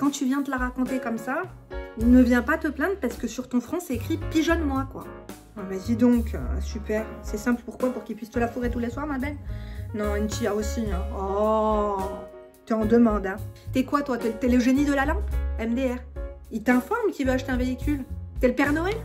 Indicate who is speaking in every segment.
Speaker 1: quand tu viens te la raconter comme ça, ne viens pas te plaindre parce que sur ton front, c'est écrit « pigeonne-moi » quoi. Ah, mais dis donc, super. C'est simple, pourquoi? Pour qu'il puisse te la fourrer tous les soirs, ma belle? Non, une tia aussi, hein. Oh, t'es en demande, hein. T'es quoi, toi? T'es le génie de la lampe? MDR. Il t'informe qu'il veut acheter un véhicule. T'es le Père Noël?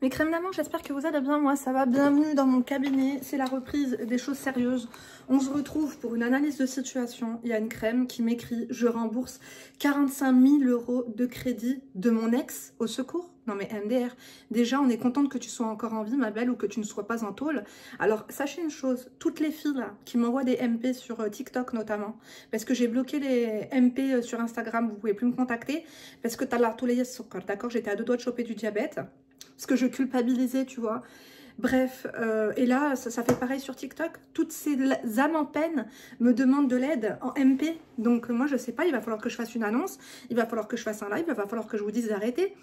Speaker 1: Mes crèmes d'amande, j'espère que vous allez bien. Moi, ça va. Bienvenue dans mon cabinet. C'est la reprise des choses sérieuses. On se retrouve pour une analyse de situation. Il y a une crème qui m'écrit « Je rembourse 45 000 € de crédit de mon ex au secours ». Non mais MDR, déjà on est contente que tu sois encore en vie ma belle ou que tu ne sois pas en tôle. Alors sachez une chose, toutes les filles là qui m'envoient des MP sur TikTok notamment, parce que j'ai bloqué les MP sur Instagram, vous pouvez plus me contacter, parce que t'as la tolérance sur corps, d'accord, j'étais à 2 doigts de choper du diabète, parce que je culpabilisais, tu vois. Bref, et là, ça fait pareil sur TikTok. Toutes ces âmes en peine me demandent de l'aide en MP. Donc moi, je sais pas, il va falloir que je fasse une annonce, il va falloir que je fasse un live, il va falloir que je vous dise d'arrêter.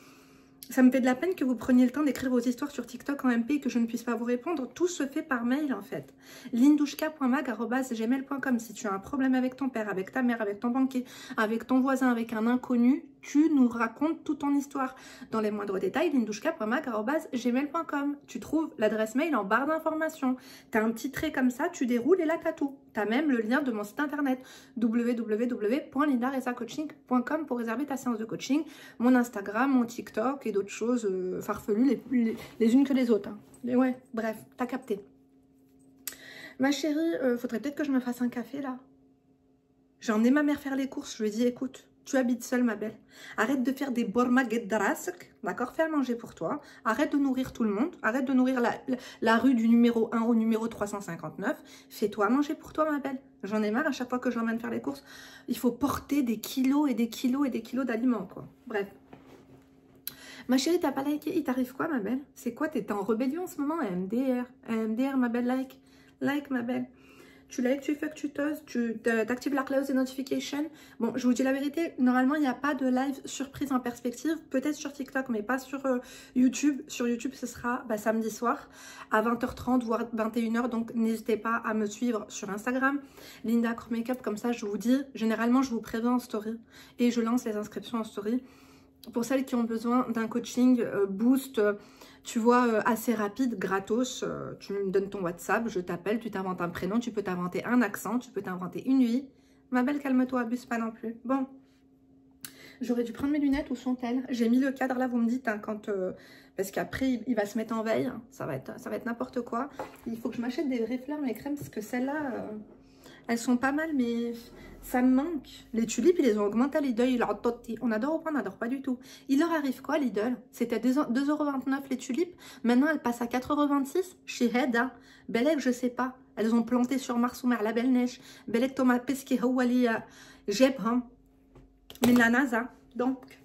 Speaker 1: Ça me fait de la peine que vous preniez le temps d'écrire vos histoires sur TikTok en MP et que je ne puisse pas vous répondre. Tout se fait par mail en fait. lindouchka.mag@gmail.com. Si tu as un problème avec ton père, avec ta mère, avec ton banquier, avec ton voisin, avec un inconnu, tu nous racontes toute ton histoire. Dans les moindres détails, lindouchka.mag@gmail.com. Tu trouves l'adresse mail en barre d'informations. Tu as un petit trait comme ça, tu déroules et là tu as tout. Tu as même le lien de mon site internet www.lindaresacoaching.com pour réserver ta séance de coaching, mon Instagram, mon TikTok et d'autres choses farfelues les unes que les autres. Hein. Mais ouais, bref, t'as capté. Ma chérie, faudrait peut-être que je me fasse un café là. J'ai emmené ma mère faire les courses, je lui ai dit écoute, tu habites seule ma belle. Arrête de faire des borma gedrask, d'accord? Fais à manger pour toi. Arrête de nourrir tout le monde. Arrête de nourrir la rue du numéro 1 au numéro 359. Fais-toi à manger pour toi ma belle. J'en ai marre à chaque fois que je l'emmène faire les courses. Il faut porter des kilos et des kilos et des kilos d'aliments quoi. Bref. Ma chérie, t'as pas liké, il t'arrive quoi ma belle? C'est quoi? T'es en rébellion en ce moment? MDR. MDR ma belle, like. Like ma belle. Tu likes, tu fais que tu toses, tu t'actives la close de notification. Bon, je vous dis la vérité, normalement, il n'y a pas de live surprise en perspective. Peut-être sur TikTok, mais pas sur YouTube. Sur YouTube, ce sera samedi soir à 20h30, voire 21h. Donc, n'hésitez pas à me suivre sur Instagram. Linda Core Makeup, comme ça, je vous dis. Généralement, je vous préviens en story et je lance les inscriptions en story. Pour celles qui ont besoin d'un coaching boost, tu vois, assez rapide, gratos, tu me donnes ton WhatsApp, je t'appelle, tu t'inventes un prénom, tu peux t'inventer un accent, tu peux t'inventer une vie. Ma belle, calme-toi, abuse pas non plus. Bon, j'aurais dû prendre mes lunettes, où sont-elles? J'ai mis le cadre là, vous me dites, hein, quand, parce qu'après, il va se mettre en veille, hein, ça va être n'importe quoi. Il faut que je m'achète des vraies fleurs, mes crèmes, parce que celles-là, elles sont pas mal, mais ça me manque. Les tulipes, ils les ont augmentés à Lidl. On adore ou pas, on adore pas du tout. Il leur arrive quoi, Lidl? C'était 2,29 € les tulipes. Maintenant, elles passent à 4,26 € chez Hedda. Belek, je sais pas. Elles ont planté sur Mars ou Mer la belle neige. Belek, Thomas Pesquet, Hawali, Jebham. Mais la NASA. Donc,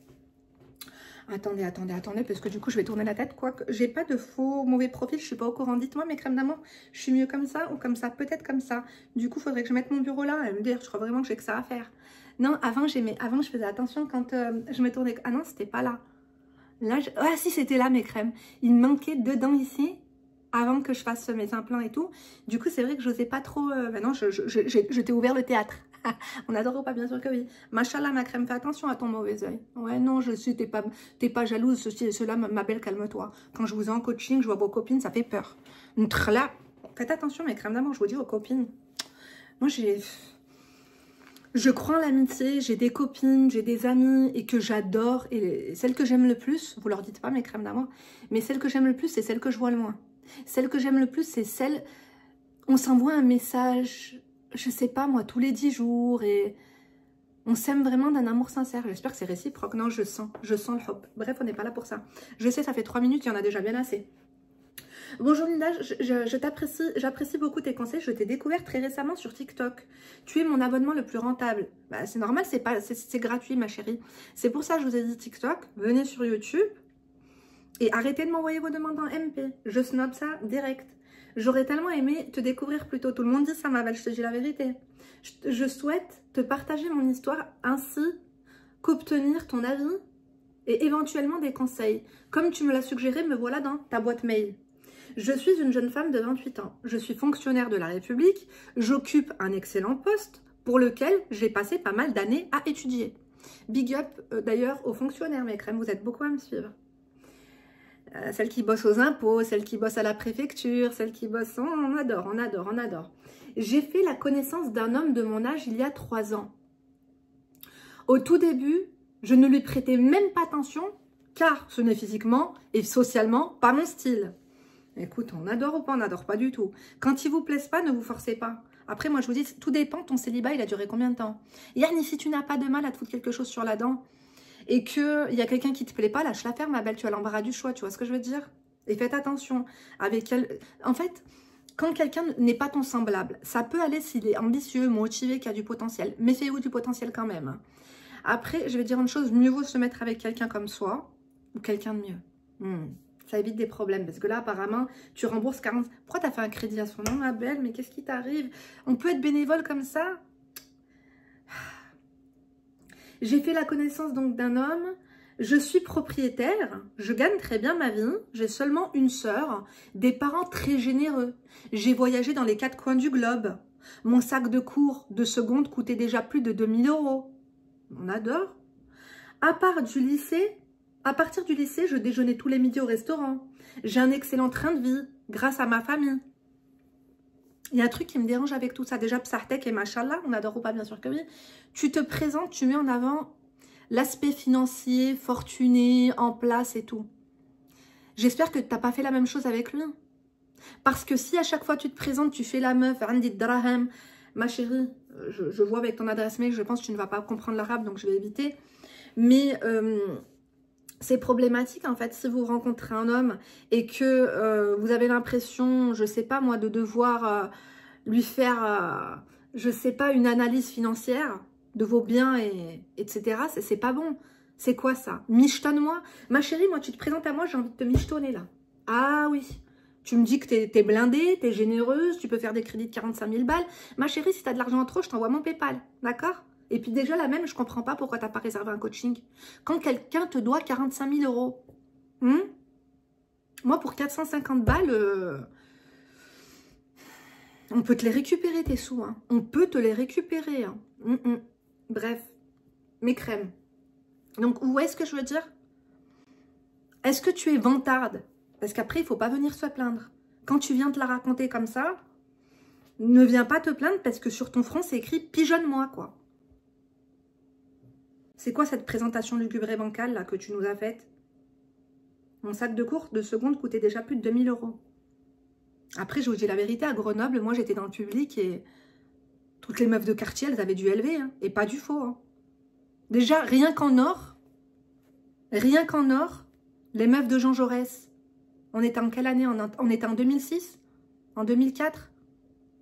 Speaker 1: attendez, parce que du coup, je vais tourner la tête. Quoique, j'ai pas de faux mauvais profil, je suis pas au courant. Dites-moi, mes crèmes d'amour, je suis mieux comme ça ou comme ça? Peut-être comme ça. Du coup, il faudrait que je mette mon bureau là. MDR, je crois vraiment que j'ai que ça à faire. Non, avant, je faisais attention quand je me tournais. Ah non, c'était pas là. Là, ah si, c'était là, mes crèmes. Il me manquait 2 dents ici, avant que je fasse mes implants et tout. Du coup, c'est vrai que j'osais pas trop... non, je t'ai ouvert le théâtre. On adore ou pas? Bien sûr que oui. Machallah, ma crème, fais attention à ton mauvais oeil. Ouais, non, t'es pas jalouse, ceci et cela, ma belle, calme-toi. Quand je vous ai en coaching, je vois vos copines, ça fait peur. Là, faites attention, mes crèmes d'amour, je vous dis aux copines. Moi, je crois en l'amitié, j'ai des copines, j'ai des amis et que j'adore. Et celles que j'aime le plus, vous leur dites pas mes crèmes d'amour, mais celles que j'aime le plus, c'est celles que je vois le moins. Celles que j'aime le plus, c'est celles... On s'envoie un message... Je sais pas moi, tous les 10 jours et on s'aime vraiment d'un amour sincère. J'espère que c'est réciproque. Non, je sens le hop. Bref, on n'est pas là pour ça. Je sais, ça fait 3 minutes, il y en a déjà bien assez. Bonjour Linda, j'apprécie beaucoup tes conseils. Je t'ai découvert très récemment sur TikTok. Tu es mon abonnement le plus rentable. Bah, c'est normal, c'est gratuit ma chérie. C'est pour ça que je vous ai dit TikTok. Venez sur YouTube et arrêtez de m'envoyer vos demandes en MP. Je snob ça direct. J'aurais tellement aimé te découvrir plus tôt. Tout le monde dit ça, ma belle, je te dis la vérité. Je souhaite te partager mon histoire ainsi qu'obtenir ton avis et éventuellement des conseils. Comme tu me l'as suggéré, me voilà dans ta boîte mail. Je suis une jeune femme de 28 ans. Je suis fonctionnaire de la République. J'occupe un excellent poste pour lequel j'ai passé pas mal d'années à étudier. Big up d'ailleurs aux fonctionnaires, mes crèmes, vous êtes beaucoup à me suivre. Celles qui bossent aux impôts, celles qui bossent à la préfecture, celles qui bossent... On adore, on adore, on adore. J'ai fait la connaissance d'un homme de mon âge il y a 3 ans. Au tout début, je ne lui prêtais même pas attention, car ce n'est physiquement et socialement pas mon style. Écoute, on adore ou pas, on n'adore pas du tout. Quand il vous plaise pas, ne vous forcez pas. Après, moi, je vous dis, tout dépend, ton célibat, il a duré combien de temps? Yann, si tu n'as pas de mal à te foutre quelque chose sur la dent, et qu'il y a quelqu'un qui te plaît pas, lâche l'affaire, ma belle, tu as l'embarras du choix, tu vois ce que je veux dire? Et faites attention avec elle. En fait, quand quelqu'un n'est pas ton semblable, ça peut aller s'il est ambitieux, motivé, qui a du potentiel. Méfiez-vous du potentiel quand même. Après, je vais dire une chose, mieux vaut se mettre avec quelqu'un comme soi, ou quelqu'un de mieux. Ça évite des problèmes, parce que là, apparemment, tu rembourses 40... Pourquoi tu as fait un crédit à son nom, ma belle? Mais qu'est-ce qui t'arrive? On peut être bénévole comme ça? J'ai fait la connaissance donc d'un homme. Je suis propriétaire. Je gagne très bien ma vie. J'ai seulement une sœur. Des parents très généreux. J'ai voyagé dans les 4 coins du globe. Mon sac de cours de seconde coûtait déjà plus de 2 000 €. On adore. À partir du lycée, je déjeunais tous les midis au restaurant. J'ai un excellent train de vie grâce à ma famille. Il y a un truc qui me dérange avec tout ça. Déjà, Psartek et Machallah, on adore ou pas, bien sûr que oui. Tu te présentes, tu mets en avant l'aspect financier, fortuné, en place et tout. J'espère que tu n'as pas fait la même chose avec lui. Parce que si à chaque fois tu te présentes, tu fais la meuf, Randit Drahem, ma chérie, je vois avec ton adresse mail, je pense que tu ne vas pas comprendre l'arabe, donc je vais éviter. Mais c'est problématique en fait, si vous rencontrez un homme et que vous avez l'impression, je sais pas moi, de devoir lui faire, je sais pas, une analyse financière de vos biens, etc. C'est pas bon. C'est quoi ça? Michetonne-moi. Ma chérie, moi tu te présentes à moi, j'ai envie de te michetonner là. Ah oui. Tu me dis que t'es blindée, t'es généreuse, tu peux faire des crédits de 45 000 balles. Ma chérie, si t'as de l'argent en trop, je t'envoie mon PayPal, d'accord? Et puis déjà, la même, je comprends pas pourquoi t'as pas réservé un coaching. Quand quelqu'un te doit 45 000 €, moi, pour 450 balles, on peut te les récupérer, tes sous. Hein. On peut te les récupérer. Hein. Bref, mes crèmes. Donc, où est-ce que je veux dire? Est-ce que tu es vantarde? Parce qu'après, il ne faut pas venir se plaindre. Quand tu viens te la raconter comme ça, ne viens pas te plaindre parce que sur ton front, c'est écrit « pigeonne-moi », quoi. C'est quoi cette présentation lugubre et bancale là, que tu nous as faite? Mon sac de cours de seconde coûtait déjà plus de 2 000 €. Après, je vous dis la vérité, à Grenoble, moi, j'étais dans le public et toutes les meufs de quartier, elles avaient du LV, hein, et pas du faux. Hein. Déjà, rien qu'en or, les meufs de Jean Jaurès, on était en quelle année? On était en 2006? En 2004?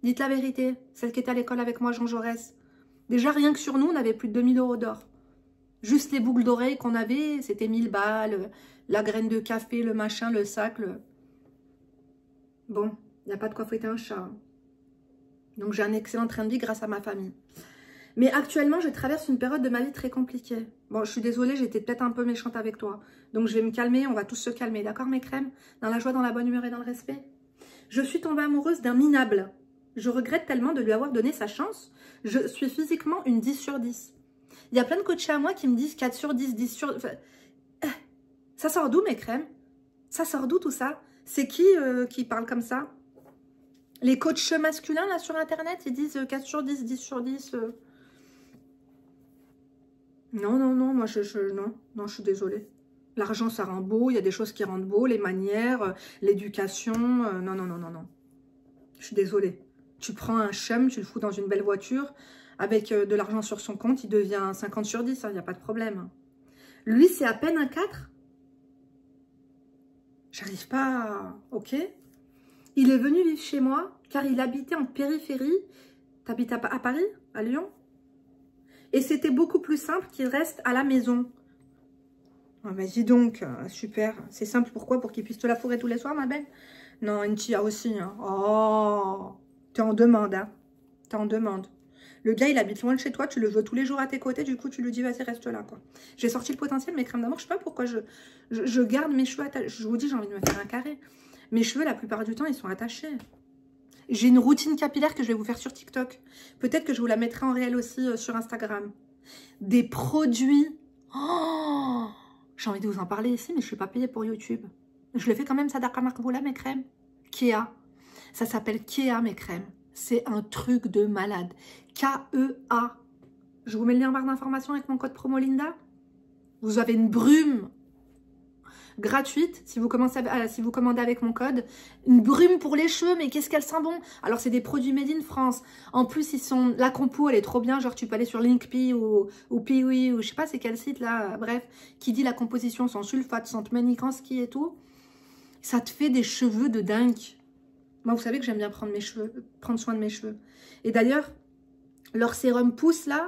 Speaker 1: Dites la vérité, celle qui était à l'école avec moi, Jean Jaurès. Déjà, rien que sur nous, on avait plus de 2 000 € d'or. Juste les boucles d'oreilles qu'on avait, c'était 1000 balles, la graine de café, le machin, le sac. Bon, il n'y a pas de quoi fouetter un chat. Hein. Donc, j'ai un excellent train de vie grâce à ma famille. Mais actuellement, je traverse une période de ma vie très compliquée. Bon, je suis désolée, j'étais peut-être un peu méchante avec toi. Donc, je vais me calmer, on va tous se calmer. D'accord, mes crèmes? Dans la joie, dans la bonne humeur et dans le respect. Je suis tombée amoureuse d'un minable. Je regrette tellement de lui avoir donné sa chance. Je suis physiquement une 10 sur 10. Il y a plein de coachs à moi qui me disent 4 sur 10, 10 sur... Enfin, ça sort d'où, mes crèmes? Ça sort d'où, tout ça? C'est qui parle comme ça? Les coachs masculins, là, sur Internet, ils disent 4 sur 10, 10 sur 10... Non, moi, je suis désolée. L'argent, ça rend beau, il y a des choses qui rendent beau, les manières, l'éducation, non. Je suis désolée. Tu prends un chum, tu le fous dans une belle voiture, avec de l'argent sur son compte, il devient 50 sur 10, il n'y a pas de problème. Lui, c'est à peine un 4. J'arrive pas à... Ok. Il est venu vivre chez moi, car il habitait en périphérie. T'habites à Paris, à Lyon? Et c'était beaucoup plus simple qu'il reste à la maison. Ah, vas-y donc, super. C'est simple, pourquoi? Pour qu'il puisse te la fourrer tous les soirs, ma belle? Non, une tia aussi. Hein. Oh, t'es en demande, hein. T'es en demande. Le gars, il habite loin de chez toi, tu le veux tous les jours à tes côtés, du coup, tu lui dis, vas-y, reste là, quoi. J'ai sorti le potentiel, mes crèmes d'amour, je sais pas pourquoi je garde mes cheveux à ta... Je vous dis, j'ai envie de me faire un carré. Mes cheveux, la plupart du temps, ils sont attachés. J'ai une routine capillaire que je vais vous faire sur TikTok. Peut-être que je vous la mettrai en réel aussi sur Instagram. Des produits. Oh, j'ai envie de vous en parler ici, mais je ne suis pas payée pour YouTube. Je le fais quand même, Sadaka Markboula, mes crèmes. Kea. Ça s'appelle Kea, mes crèmes. C'est un truc de malade. K-E-A. Je vous mets le lien en barre d'information avec mon code promo Linda. Vous avez une brume gratuite si vous commandez avec mon code. Une brume pour les cheveux, mais qu'est-ce qu'elle sent bon. Alors c'est des produits made in France. En plus la compo elle est trop bien, genre tu peux aller sur Linkpea ou Piwi ou je sais pas c'est quel site là, bref, qui dit la composition sans sulfate, sans Tmenikansky et tout. Ça te fait des cheveux de dingue. Moi vous savez que j'aime bien prendre soin de mes cheveux. Et d'ailleurs leur sérum pousse là,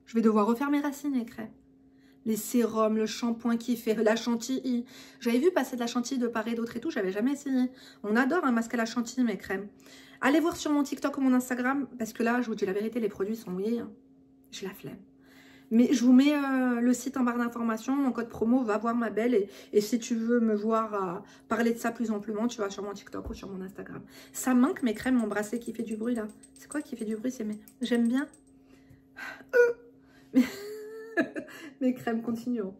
Speaker 1: je vais devoir refaire mes racines et crèmes. Les sérums, le shampoing qui fait, la chantilly. J'avais vu passer de la chantilly de part et d'autre et tout, j'avais jamais essayé. On adore un masque à la chantilly, mes crèmes. Allez voir sur mon TikTok ou mon Instagram, parce que là, je vous dis la vérité, les produits sont mouillés. Hein. J'ai la flemme. Mais je vous mets le site en barre d'information, mon code promo, va voir ma belle. Et si tu veux me voir parler de ça plus amplement, tu vas sur mon TikTok ou sur mon Instagram. Ça manque, mes crèmes, mon bracelet qui fait du bruit, là. C'est quoi qui fait du bruit? C'est J'aime bien. Mes crèmes, continuons.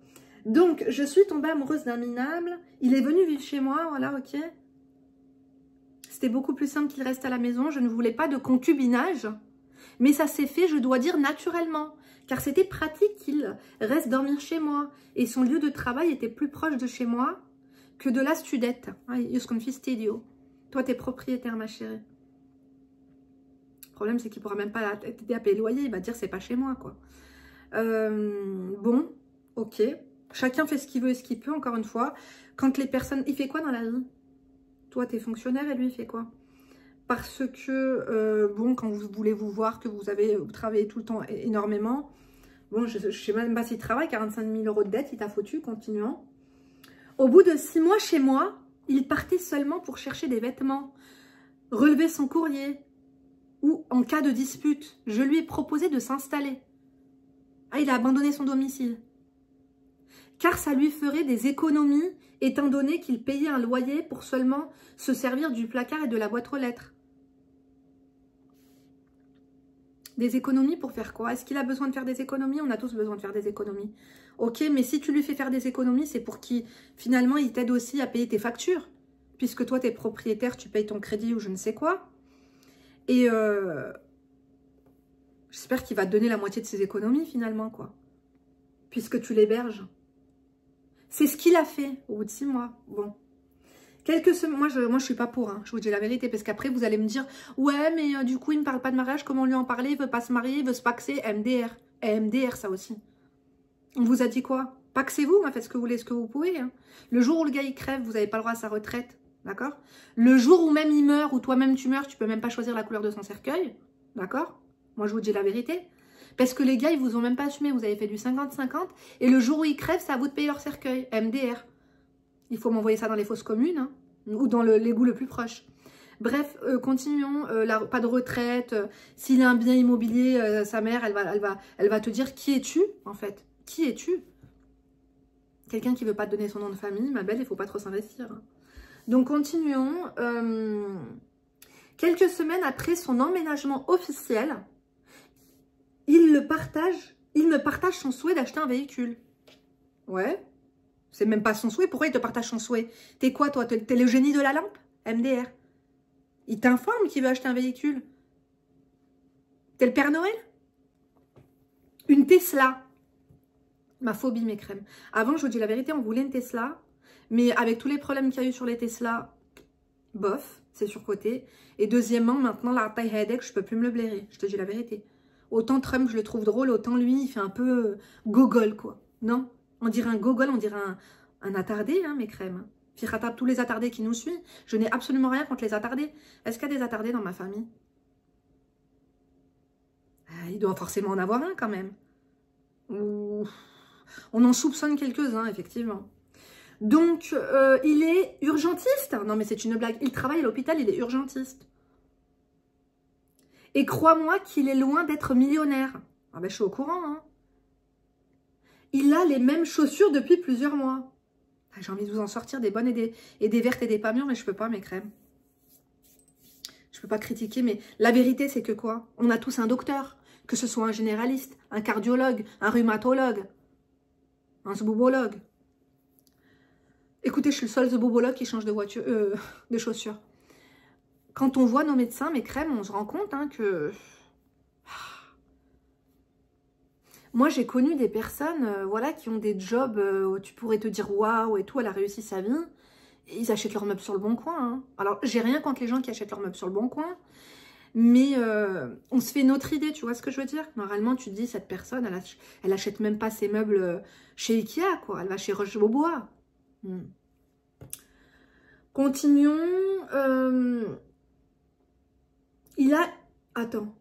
Speaker 1: Donc, je suis tombée amoureuse d'un minable. Il est venu vivre chez moi, voilà, ok. C'était beaucoup plus simple qu'il reste à la maison. Je ne voulais pas de concubinage. Mais ça s'est fait, je dois dire, naturellement. Car c'était pratique qu'il reste dormir chez moi. Et son lieu de travail était plus proche de chez moi que de la studette. Io sono fastidio. Toi, t'es propriétaire, ma chérie. Le problème, c'est qu'il ne pourra même pas t'aider à payer le loyer. Il va dire, c'est pas chez moi, quoi. Bon, ok. Chacun fait ce qu'il veut et ce qu'il peut, encore une fois. Quand les personnes... Il fait quoi dans la vie? Toi, t'es fonctionnaire et lui, il fait quoi? Parce que, bon, quand vous voulez vous voir, que vous travaillez tout le temps énormément, bon, je ne sais même pas s'il travaille, 45 000 € de dette, il t'a foutu, continuons. Au bout de 6 mois chez moi, il partait seulement pour chercher des vêtements, relever son courrier, ou en cas de dispute, je lui ai proposé de s'installer. Ah, il a abandonné son domicile. Car ça lui ferait des économies, étant donné qu'il payait un loyer pour seulement se servir du placard et de la boîte aux lettres. Des économies pour faire quoi? Est-ce qu'il a besoin de faire des économies? On a tous besoin de faire des économies. Ok, mais si tu lui fais faire des économies, c'est pour qu'il, finalement, il t'aide aussi à payer tes factures. Puisque toi, tu es propriétaire, tu payes ton crédit ou je ne sais quoi. Et... j'espère qu'il va te donner la moitié de ses économies, finalement, quoi. Puisque tu l'héberges. C'est ce qu'il a fait au bout de 6 mois. Bon. Quelques semaines... Moi, je ne suis pas pour, hein, je vous dis la vérité. Parce qu'après, vous allez me dire, ouais, mais du coup, il ne me parle pas de mariage. Comment lui en parler? Il ne veut pas se marier, il veut se paxer. MDR. Et MDR, ça aussi. On vous a dit quoi? Paxez-vous, faites ce que vous voulez, ce que vous pouvez. Hein. Le jour où le gars, il crève, vous n'avez pas le droit à sa retraite. D'accord? Le jour où même il meurt, ou toi-même tu meurs, tu peux même pas choisir la couleur de son cercueil. D'accord? Moi, je vous dis la vérité. Parce que les gars, ils vous ont même pas assumé. Vous avez fait du 50-50. Et le jour où ils crèvent, c'est à vous de payer leur cercueil. MDR. Il faut m'envoyer ça dans les fosses communes. Hein, ou dans l'égout le plus proche. Bref, continuons. Pas de retraite. S'il a un bien immobilier, sa mère, elle va te dire qui es-tu, en fait. Qui es-tu? Quelqu'un qui veut pas te donner son nom de famille, ma belle, il faut pas trop s'investir. Hein. Donc, continuons. Quelques semaines après son emménagement officiel... Il me partage son souhait d'acheter un véhicule. Ouais. C'est même pas son souhait. Pourquoi il te partage son souhait? T'es quoi, toi? T'es le génie de la lampe? MDR. Il t'informe qu'il veut acheter un véhicule. T'es le Père Noël? Une Tesla. Ma phobie, mes crèmes. Avant, je vous dis la vérité, on voulait une Tesla. Mais avec tous les problèmes qu'il y a eu sur les Tesla, bof, c'est surcoté. Et deuxièmement, maintenant, la taille headache, je peux plus me le blairer. Je te dis la vérité. Autant Trump, je le trouve drôle, autant lui, il fait un peu gogol, quoi. Non? On dirait un gogol, on dirait un attardé, hein, mes crèmes. Firata, tous les attardés qui nous suivent. Je n'ai absolument rien contre les attardés. Est-ce qu'il y a des attardés dans ma famille? Il doit forcément en avoir un, quand même. On en soupçonne quelques-uns, effectivement. Donc, il est urgentiste. Non, mais c'est une blague. Il travaille à l'hôpital, il est urgentiste. Et crois-moi qu'il est loin d'être millionnaire. Ah ben, je suis au courant. Hein. Il a les mêmes chaussures depuis plusieurs mois. J'ai envie de vous en sortir des bonnes et des vertes et des pas mûres, mais je peux pas, mes crèmes. Je peux pas critiquer, mais la vérité, c'est que quoi? On a tous un docteur, que ce soit un généraliste, un cardiologue, un rhumatologue, un zboubologue. Écoutez, je suis le seul zboubologue qui change de voiture, de chaussures. Quand on voit nos médecins, mes crèmes, on se rend compte hein, que... Moi, j'ai connu des personnes voilà, qui ont des jobs où tu pourrais te dire waouh et tout, elle a réussi sa vie. Et ils achètent leurs meubles sur le bon coin. Hein. Alors, j'ai rien contre les gens qui achètent leurs meubles sur le bon coin. Mais on se fait notre idée, tu vois ce que je veux dire? Normalement, tu te dis, cette personne, elle achète même pas ses meubles chez Ikea, quoi. Elle va chez Roche-Beaubois. Continuons. Il a... Attends.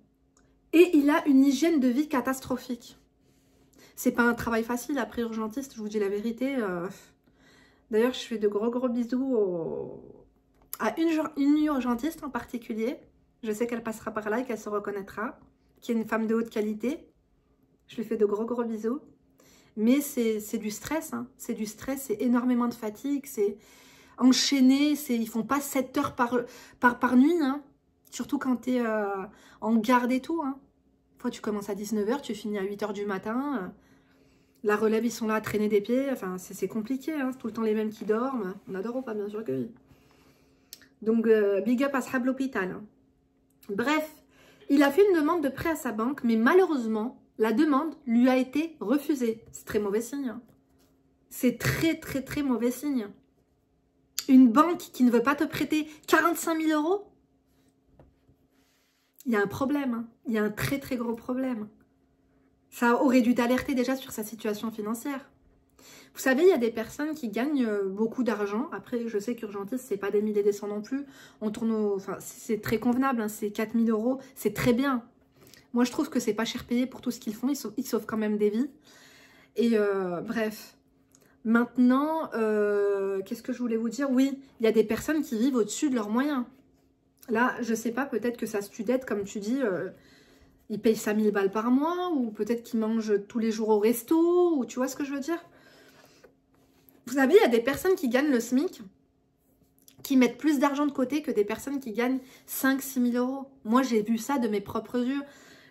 Speaker 1: Et il a une hygiène de vie catastrophique. C'est pas un travail facile après urgentiste, je vous dis la vérité. D'ailleurs, je fais de gros bisous à une urgentiste en particulier. Je sais qu'elle passera par là et qu'elle se reconnaîtra. Qui est une femme de haute qualité. Je lui fais de gros bisous. Mais c'est du stress. Hein. C'est du stress, c'est énormément de fatigue. C'est enchaîné. Ils font pas 7 heures par nuit. Hein. Surtout quand tu es en garde et tout. Hein. Fois, tu commences à 19 h, tu finis à 8 h du matin. La relève, ils sont là à traîner des pieds. Enfin, c'est compliqué. Hein. C'est tout le temps les mêmes qui dorment. On adore ou pas, bien sûr que oui. Donc, big up à Shab l'hôpital. Bref, il a fait une demande de prêt à sa banque, mais malheureusement, la demande lui a été refusée. C'est très mauvais signe. Hein. C'est très mauvais signe. Une banque qui ne veut pas te prêter 45 000 €, il y a un problème. Hein. Il y a un très gros problème. Ça aurait dû t'alerter déjà sur sa situation financière. Vous savez, il y a des personnes qui gagnent beaucoup d'argent. Après, je sais qu'urgentiste, c'est pas des milliers des cents non plus. On tourne enfin, c'est très convenable. Hein. C'est 4 000 €. C'est très bien. Moi, je trouve que c'est pas cher payé pour tout ce qu'ils font. Ils sauvent quand même des vies. Et bref. Maintenant, qu'est-ce que je voulais vous dire? Oui, il y a des personnes qui vivent au-dessus de leurs moyens. Là, je sais pas, peut-être que ça studette, comme tu dis, ils payent 5 000 balles par mois, ou peut-être qu'ils mangent tous les jours au resto, ou tu vois ce que je veux dire? Vous savez, il y a des personnes qui gagnent le SMIC, qui mettent plus d'argent de côté que des personnes qui gagnent 5 000 – 6 000 €. Moi, j'ai vu ça de mes propres yeux.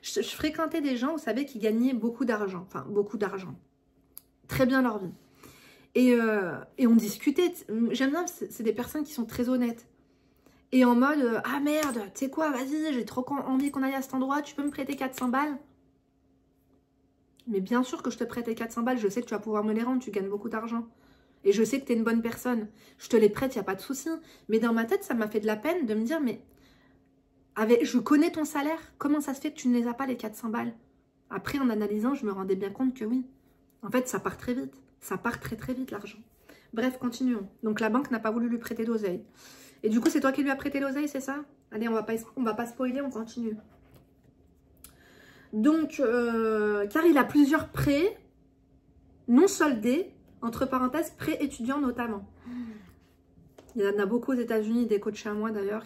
Speaker 1: Je fréquentais des gens, vous savez, qui gagnaient beaucoup d'argent. Enfin, beaucoup d'argent. Très bien leur vie. Et on discutait. J'aime bien, c'est des personnes qui sont très honnêtes. Et en mode, ah merde, tu sais quoi, vas-y, j'ai trop envie qu'on aille à cet endroit, tu peux me prêter 400 balles? Mais bien sûr que je te prête les 400 balles, je sais que tu vas pouvoir me les rendre, tu gagnes beaucoup d'argent. Et je sais que tu es une bonne personne. Je te les prête, il n'y a pas de souci. Mais dans ma tête, ça m'a fait de la peine de me dire, mais je connais ton salaire, comment ça se fait que tu ne les as pas les 400 balles? Après, en analysant, je me rendais bien compte que oui. En fait, ça part très vite. Ça part très vite, l'argent. Bref, continuons. Donc, la banque n'a pas voulu lui prêter d'oseille. Et du coup, c'est toi qui lui as prêté l'oseille, c'est ça? Allez, on va pas spoiler, on continue. Donc, car il a plusieurs prêts non soldés, entre parenthèses, prêts étudiants notamment. Il y en a beaucoup aux États-Unis, des coachs à moi d'ailleurs,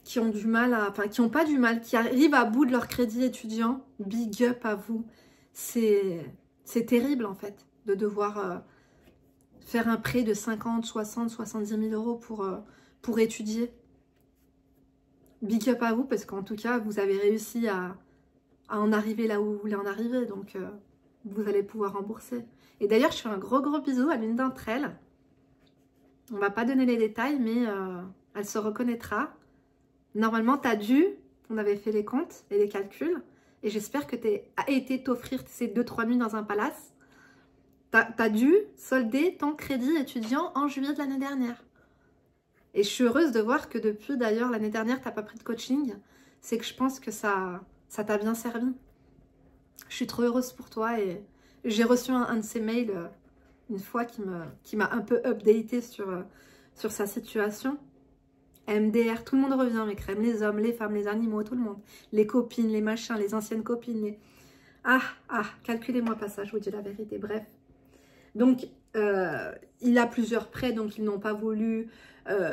Speaker 1: qui ont du mal à... Enfin, qui n'ont pas du mal, qui arrivent à bout de leur crédit étudiant. Big up à vous. C'est terrible en fait, de devoir... faire un prêt de 50, 60, 70 000 € pour étudier. Big up à vous, parce qu'en tout cas, vous avez réussi à en arriver là où vous voulez en arriver. Donc, vous allez pouvoir rembourser. Et d'ailleurs, je fais un gros bisou à l'une d'entre elles. On ne va pas donner les détails, mais elle se reconnaîtra. Normalement, tu as dû, on avait fait les comptes et les calculs, et j'espère que tu as été t'offrir ces 2-3 nuits dans un palace. T'as dû solder ton crédit étudiant en juillet de l'année dernière. Et je suis heureuse de voir que depuis d'ailleurs l'année dernière, tu n'as pas pris de coaching. C'est que je pense que ça t'a bien servi. Je suis trop heureuse pour toi et j'ai reçu un de ces mails une fois qui m'a un peu updaté sur sa situation. MDR, tout le monde revient, mes crèmes, les hommes, les femmes, les animaux, tout le monde. Les copines, les machins, les anciennes copines. Les... calculez-moi pas ça, je vous dis la vérité, bref. Donc, il a plusieurs prêts, donc ils n'ont pas voulu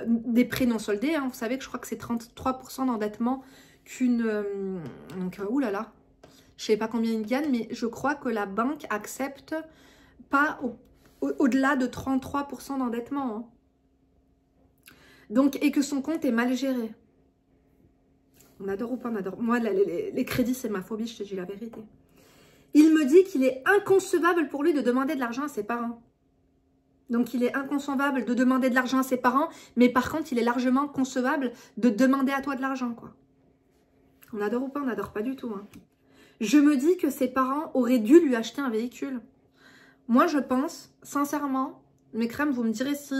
Speaker 1: des prêts non soldés. Hein. Vous savez que je crois que c'est 33% d'endettement qu'une... donc, oulala, je ne sais pas combien il gagne, mais je crois que la banque accepte pas au-delà de 33% d'endettement. Hein. Donc, et que son compte est mal géré. On adore ou pas on adore. Moi, les crédits, c'est ma phobie, je te dis la vérité. Il me dit qu'il est inconcevable pour lui de demander de l'argent à ses parents. Donc, il est inconcevable de demander de l'argent à ses parents, mais par contre, il est largement concevable de demander à toi de l'argent, quoi. On adore ou pas on n'adore pas du tout. Hein. Je me dis que ses parents auraient dû lui acheter un véhicule. Moi, je pense, sincèrement, mes crèmes, vous me direz si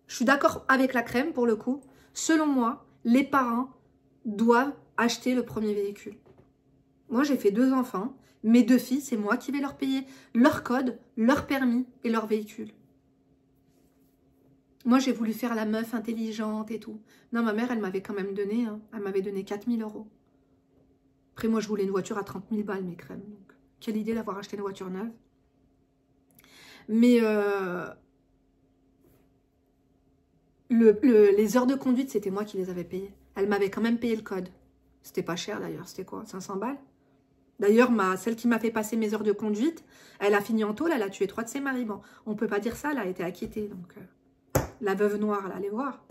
Speaker 1: je suis d'accord avec la crème, pour le coup. Selon moi, les parents doivent acheter le premier véhicule. Moi, j'ai fait 2 enfants. Mes 2 filles, c'est moi qui vais leur payer leur code, leur permis et leur véhicule. Moi, j'ai voulu faire la meuf intelligente et tout. Non, ma mère, elle m'avait quand même donné, hein, elle m'avait donné 4 000 €. Après, moi, je voulais une voiture à 30 000 balles, mes crèmes. Donc, quelle idée d'avoir acheté une voiture neuve. Mais les heures de conduite, c'était moi qui les avais payées. Elle m'avait quand même payé le code. C'était pas cher, d'ailleurs. C'était quoi, 500 balles? D'ailleurs, celle qui m'a fait passer mes heures de conduite, elle a fini en tôle, elle a tué 3 de ses maris. Bon, on peut pas dire ça, elle a été acquittée. Donc, la veuve noire, là, allez voir.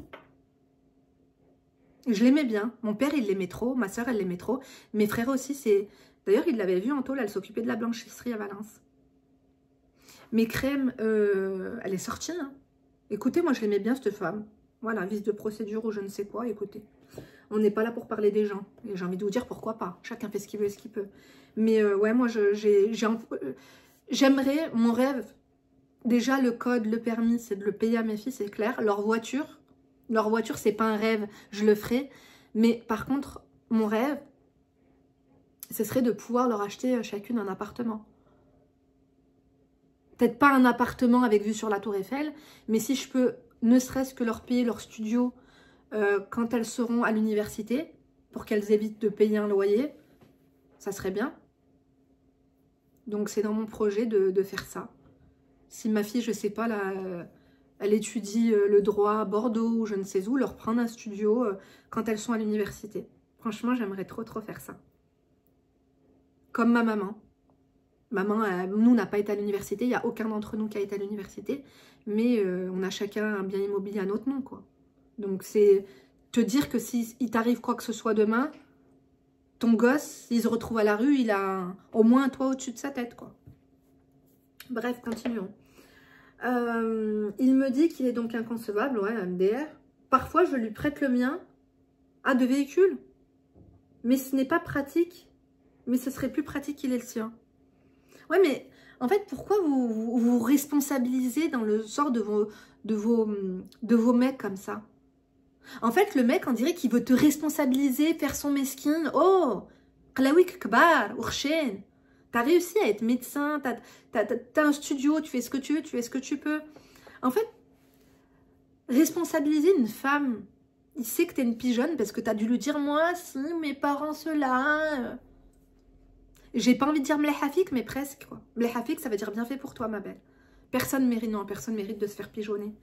Speaker 1: Je l'aimais bien. Mon père, il l'aimait trop. Ma soeur, elle l'aimait trop. Mes frères aussi, c'est... D'ailleurs, il l'avait vue en tôle, elle s'occupait de la blanchisserie à Valence. Mes crèmes, elle est sortie. Hein. Écoutez, moi, je l'aimais bien, cette femme. Voilà, vice de procédure ou je ne sais quoi, écoutez. On n'est pas là pour parler des gens. Et j'ai envie de vous dire pourquoi pas. Chacun fait ce qu'il veut et ce qu'il peut. Mais ouais, moi, j'aimerais, mon rêve, déjà le code, le permis, c'est de le payer à mes filles, c'est clair. Leur voiture, c'est pas un rêve, je le ferai. Mais par contre, mon rêve, ce serait de pouvoir leur acheter chacune un appartement. Peut-être pas un appartement avec vue sur la Tour Eiffel, mais si je peux, ne serait-ce que leur payer leur studio quand elles seront à l'université, pour qu'elles évitent de payer un loyer, ça serait bien. Donc c'est dans mon projet de faire ça. Si ma fille, je sais pas, là, elle étudie le droit à Bordeaux ou je ne sais où, leur prendre un studio quand elles sont à l'université. Franchement, j'aimerais trop faire ça. Comme ma maman. Maman, nous, n'a pas été à l'université, il n'y a aucun d'entre nous qui a été à l'université, mais on a chacun un bien immobilier à notre nom, quoi. Donc c'est te dire que s'il t'arrive quoi que ce soit demain, ton gosse, s'il se retrouve à la rue, il a au moins un toit au-dessus de sa tête, quoi. Bref, continuons. Il me dit qu'il est donc inconcevable, ouais, MDR. Parfois, je lui prête le mien à 2 véhicules. Mais ce n'est pas pratique. Mais ce serait plus pratique qu'il ait le sien. Ouais, mais en fait, pourquoi vous responsabilisez dans le sort de vos mecs comme ça? En fait, le mec, on dirait qu'il veut te responsabiliser, faire son mesquine. Oh, klawik kbar, urchen. T'as réussi à être médecin, t'as un studio, tu fais ce que tu veux, tu fais ce que tu peux. En fait, responsabiliser une femme, il sait que t'es une pigeonne parce que t'as dû lui dire, moi, si, mes parents, ceux-là. J'ai pas envie de dire mlehafik, mais presque, quoi. Mlehafik, ça veut dire bien fait pour toi, ma belle. Personne mérite, non, personne mérite de se faire pigeonner.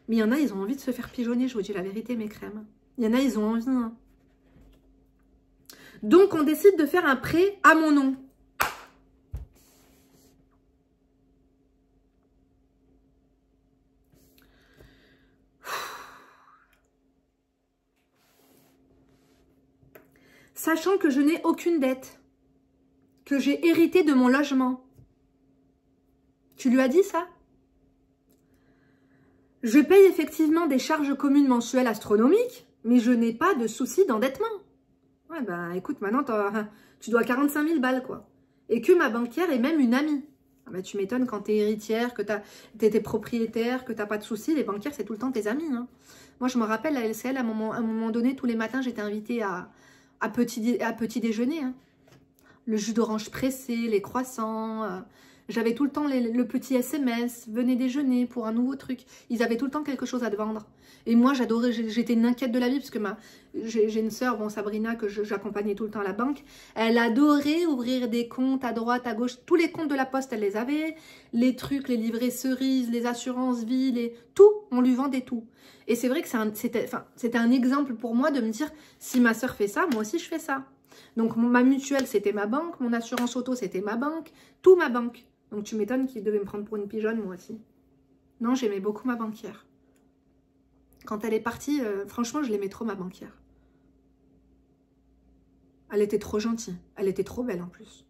Speaker 1: Mais il y en a, ils ont envie de se faire pigeonner, je vous dis la vérité, mes crèmes. Il y en a, ils ont envie. Hein. Donc, on décide de faire un prêt à mon nom. Sachant que je n'ai aucune dette. Que j'ai hérité de mon logement. Tu lui as dit ça? Je paye effectivement des charges communes mensuelles astronomiques, mais je n'ai pas de souci d'endettement. Ouais, ben écoute, maintenant, tu dois 45 000 balles, quoi. Et que ma banquière est même une amie. Ah, ben, tu m'étonnes quand tu es héritière, que tu es propriétaire, que tu n'as pas de soucis. Les banquières, c'est tout le temps tes amis. Hein. Moi, je me rappelle, la LCL, à un moment donné, tous les matins, j'étais invitée à petit déjeuner. Hein. Le jus d'orange pressé, les croissants... J'avais tout le temps le petit SMS, venez déjeuner pour un nouveau truc. Ils avaient tout le temps quelque chose à te vendre. Et moi, j'adorais, j'étais une inquiète de la vie parce que j'ai une sœur, bon, Sabrina, que j'accompagnais tout le temps à la banque. Elle adorait ouvrir des comptes à droite, à gauche. Tous les comptes de la poste, elle les avait. Les trucs, les livrets cerises, les assurances vie, tout, on lui vendait tout. Et c'est vrai que c'était un exemple pour moi de me dire, si ma sœur fait ça, moi aussi je fais ça. Donc ma mutuelle, c'était ma banque. Mon assurance auto, c'était ma banque. Tout ma banque. Donc tu m'étonnes qu'il devait me prendre pour une pigeonne, moi aussi. Non, j'aimais beaucoup ma banquière. Quand elle est partie, franchement, je l'aimais trop, ma banquière. Elle était trop gentille. Elle était trop belle, en plus.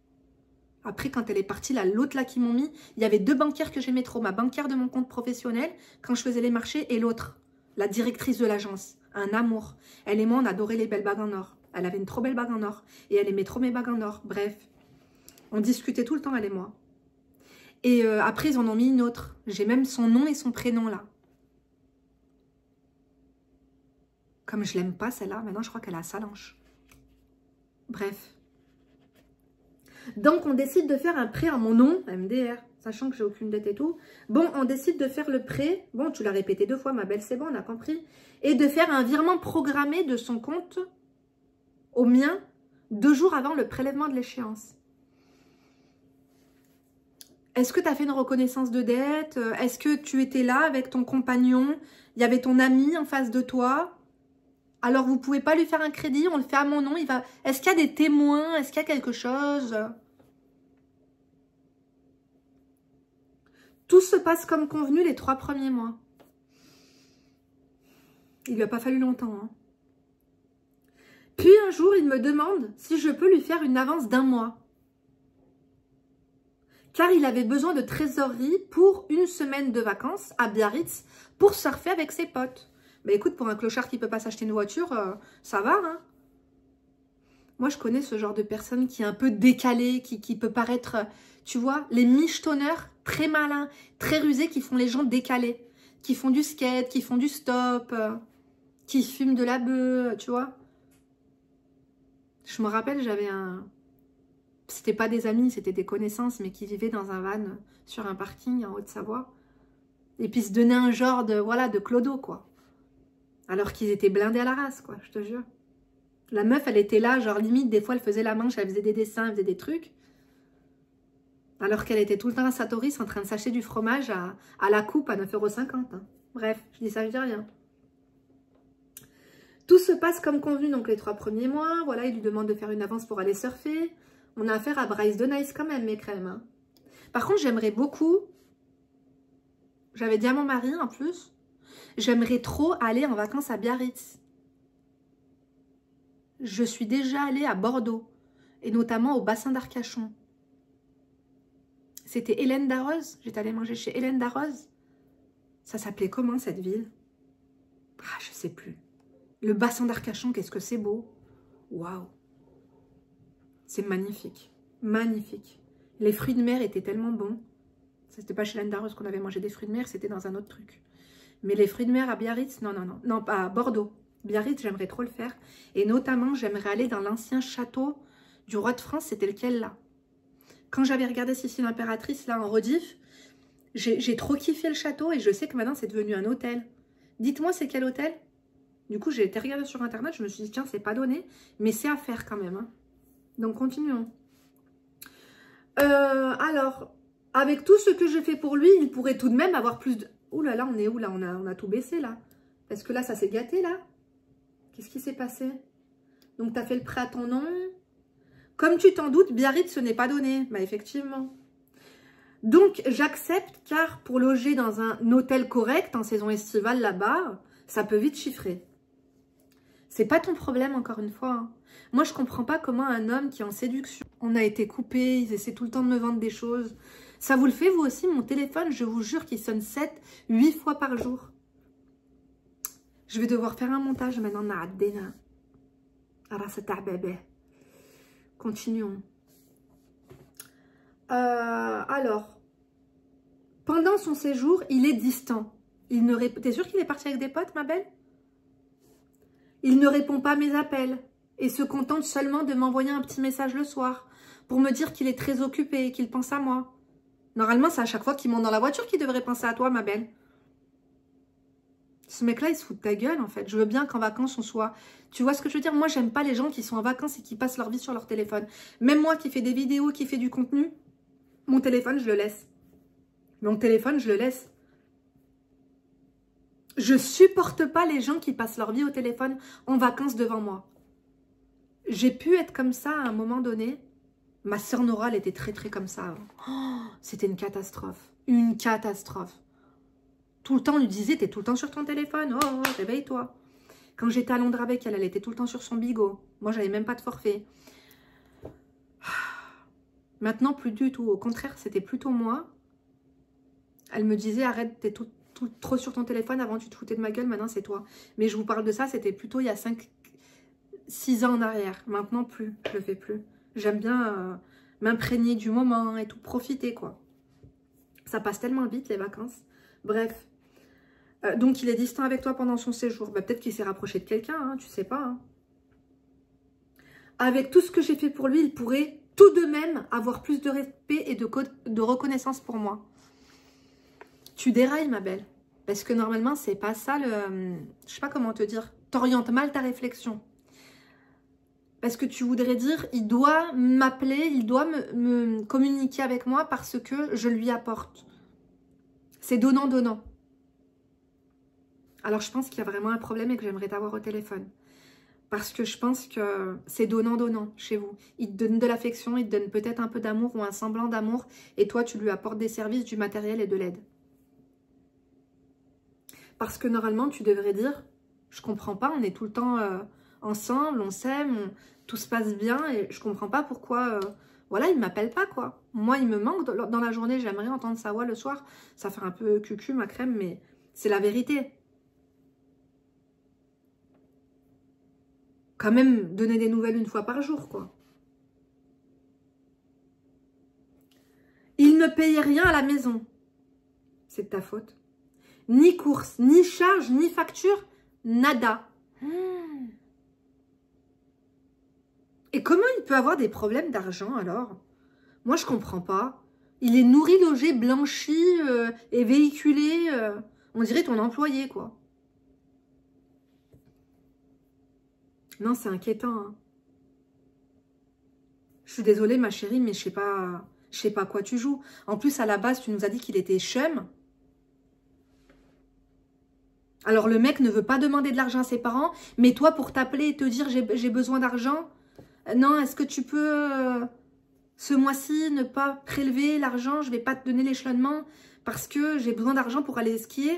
Speaker 1: Après, quand elle est partie, l'autre là qui m'ont mis, il y avait 2 banquières que j'aimais trop. Ma banquière de mon compte professionnel, quand je faisais les marchés, et l'autre, la directrice de l'agence. Un amour. Elle et moi, on adorait les belles bagues en or. Elle avait une trop belle bague en or. Et elle aimait trop mes bagues en or. Bref, on discutait tout le temps, elle et moi. Et après, ils en ont mis une autre. J'ai même son nom et son prénom, là. Comme je l'aime pas, celle-là, maintenant, je crois qu'elle a Salange. Bref. Donc, on décide de faire un prêt en mon nom, MDR, sachant que j'ai aucune dette et tout. Bon, on décide de faire le prêt. Bon, tu l'as répété 2 fois, ma belle, c'est bon, on a compris. Et de faire un virement programmé de son compte au mien 2 jours avant le prélèvement de l'échéance. Est-ce que tu as fait une reconnaissance de dette? Est-ce que tu étais là avec ton compagnon? Il y avait ton ami en face de toi? Alors, vous ne pouvez pas lui faire un crédit, on le fait à mon nom. Est-ce qu'il y a des témoins? Est-ce qu'il y a quelque chose? Tout se passe comme convenu les 3 premiers mois. Il ne lui a pas fallu longtemps. Hein. Puis un jour, il me demande si je peux lui faire une avance d'1 mois. Car il avait besoin de trésorerie pour une semaine de vacances à Biarritz pour surfer avec ses potes. Mais écoute, pour un clochard qui ne peut pas s'acheter une voiture, ça va, hein. Moi, je connais ce genre de personne qui est un peu décalée, qui peut paraître, tu vois, les michetonneurs très malins, très rusés, qui font les gens décalés, qui font du skate, qui font du stop, qui fument de la beuh, tu vois. Je me rappelle, j'avais un... C'était pas des amis, c'était des connaissances, mais qui vivaient dans un van sur un parking en Haute-Savoie. Et puis se donnaient un genre de, voilà, de clodo, quoi. Alors qu'ils étaient blindés à la race, quoi, je te jure. La meuf, elle était là, genre limite, des fois, elle faisait la manche, elle faisait des dessins, elle faisait des trucs. Alors qu'elle était tout le temps à Satoris en train de s'acheter du fromage à la coupe à 9,50 €. Hein. Bref, je dis ça, je dis rien. Tout se passe comme convenu, donc les 3 premiers mois. Voilà, il lui demande de faire une avance pour aller surfer. On a affaire à Bryce de Nice quand même, mes crèmes. Hein. Par contre, j'aimerais beaucoup... J'avais dit à mon mari, en plus, j'aimerais trop aller en vacances à Biarritz. Je suis déjà allée à Bordeaux, et notamment au bassin d'Arcachon. C'était Hélène Darroze. J'étais allée manger chez Hélène Darroze. Ça s'appelait comment, cette ville? Ah, je sais plus. Le bassin d'Arcachon, qu'est-ce que c'est beau. Waouh. C'est magnifique. Magnifique. Les fruits de mer étaient tellement bons. C'était pas chez Hélène Darroze qu'on avait mangé des fruits de mer, c'était dans un autre truc. Mais les fruits de mer à Biarritz, non, non, non. Non, pas à Bordeaux. Biarritz, j'aimerais trop le faire. Et notamment, j'aimerais aller dans l'ancien château du roi de France. C'était lequel, là? Quand j'avais regardé Sissi l'impératrice, là, en rediff, j'ai trop kiffé le château et je sais que maintenant, c'est devenu un hôtel. Dites-moi, c'est quel hôtel? Du coup, j'ai été regarder sur Internet. Je me suis dit, tiens, c'est pas donné. Mais c'est à faire quand même. Hein. Donc, continuons. Alors, avec tout ce que je fais pour lui, il pourrait tout de même avoir plus de... Ouh là là, on est où là? On a tout baissé, là. Parce que là, ça s'est gâté, là. Qu'est-ce qui s'est passé? Donc, tu as fait le prêt à ton nom. Comme tu t'en doutes, Biarritz, ce n'est pas donné. Bah, effectivement. Donc, j'accepte car pour loger dans un hôtel correct en saison estivale là-bas, ça peut vite chiffrer. C'est pas ton problème, encore une fois. Hein. Moi, je comprends pas comment un homme qui est en séduction, on a été coupé, ils essaient tout le temps de me vendre des choses. Ça vous le fait, vous aussi? Mon téléphone, je vous jure qu'il sonne 7-8 fois par jour. Je vais devoir faire un montage maintenant. Continuons. Alors, pendant son séjour, il est distant. T'es sûr qu'il est parti avec des potes, ma belle? Il ne répond pas à mes appels et se contente seulement de m'envoyer un petit message le soir pour me dire qu'il est très occupé et qu'il pense à moi. Normalement, c'est à chaque fois qu'il monte dans la voiture qu'il devrait penser à toi, ma belle. Ce mec-là, il se fout de ta gueule, en fait. Je veux bien qu'en vacances, on soit... Tu vois ce que je veux dire? Moi, j'aime pas les gens qui sont en vacances et qui passent leur vie sur leur téléphone. Même moi qui fais des vidéos, qui fais du contenu, mon téléphone, je le laisse. Mon téléphone, je le laisse. Je supporte pas les gens qui passent leur vie au téléphone en vacances devant moi. J'ai pu être comme ça à un moment donné. Ma sœur Nora, elle était très comme ça avant. Oh, c'était une catastrophe. Une catastrophe. Tout le temps, on lui disait, t'es tout le temps sur ton téléphone. Oh, réveille-toi. Quand j'étais à Londres avec elle, elle était tout le temps sur son bigot. Moi, j'avais même pas de forfait. Maintenant, plus du tout. Au contraire, c'était plutôt moi. Elle me disait, arrête, t'es trop sur ton téléphone. Avant, tu te foutais de ma gueule. Maintenant, c'est toi. Mais je vous parle de ça, c'était plutôt il y a 6 ans en arrière. Maintenant, plus. Je le fais plus. J'aime bien m'imprégner du moment et tout. Profiter, quoi. Ça passe tellement vite, les vacances. Bref. Donc, il est distant avec toi pendant son séjour. Bah, peut-être qu'il s'est rapproché de quelqu'un, hein, tu sais pas. Hein. Avec tout ce que j'ai fait pour lui, il pourrait tout de même avoir plus de respect et de reconnaissance pour moi. Tu dérailles, ma belle. Parce que normalement, c'est pas ça le... Je sais pas comment te dire. T'orientes mal ta réflexion. Parce que tu voudrais dire, il doit m'appeler, il doit me communiquer avec moi parce que je lui apporte. C'est donnant-donnant. Alors, je pense qu'il y a vraiment un problème et que j'aimerais t'avoir au téléphone. Parce que je pense que c'est donnant-donnant chez vous. Il te donne de l'affection, il te donne peut-être un peu d'amour ou un semblant d'amour. Et toi, tu lui apportes des services, du matériel et de l'aide. Parce que normalement, tu devrais dire, je comprends pas, on est tout le temps ensemble, on s'aime, tout se passe bien. Et je comprends pas pourquoi, voilà, il m'appelle pas, quoi. Moi, il me manque dans la journée, j'aimerais entendre sa voix le soir. Ça fait un peu cucu, ma crème, mais c'est la vérité. Quand même donner des nouvelles une fois par jour, quoi. Il ne payait rien à la maison. C'est de ta faute. Ni course, ni charge, ni facture, nada. Et comment il peut avoir des problèmes d'argent, alors? Moi, je comprends pas. Il est nourri, logé, blanchi et véhiculé. On dirait ton employé, quoi. Non, c'est inquiétant. Hein. Je suis désolée, ma chérie, mais je sais pas quoi tu joues. En plus, à la base, tu nous as dit qu'il était chum. Alors, le mec ne veut pas demander de l'argent à ses parents, mais toi, pour t'appeler et te dire « j'ai besoin d'argent », non, est-ce que tu peux, ce mois-ci, ne pas prélever l'argent, je ne vais pas te donner l'échelonnement parce que j'ai besoin d'argent pour aller skier.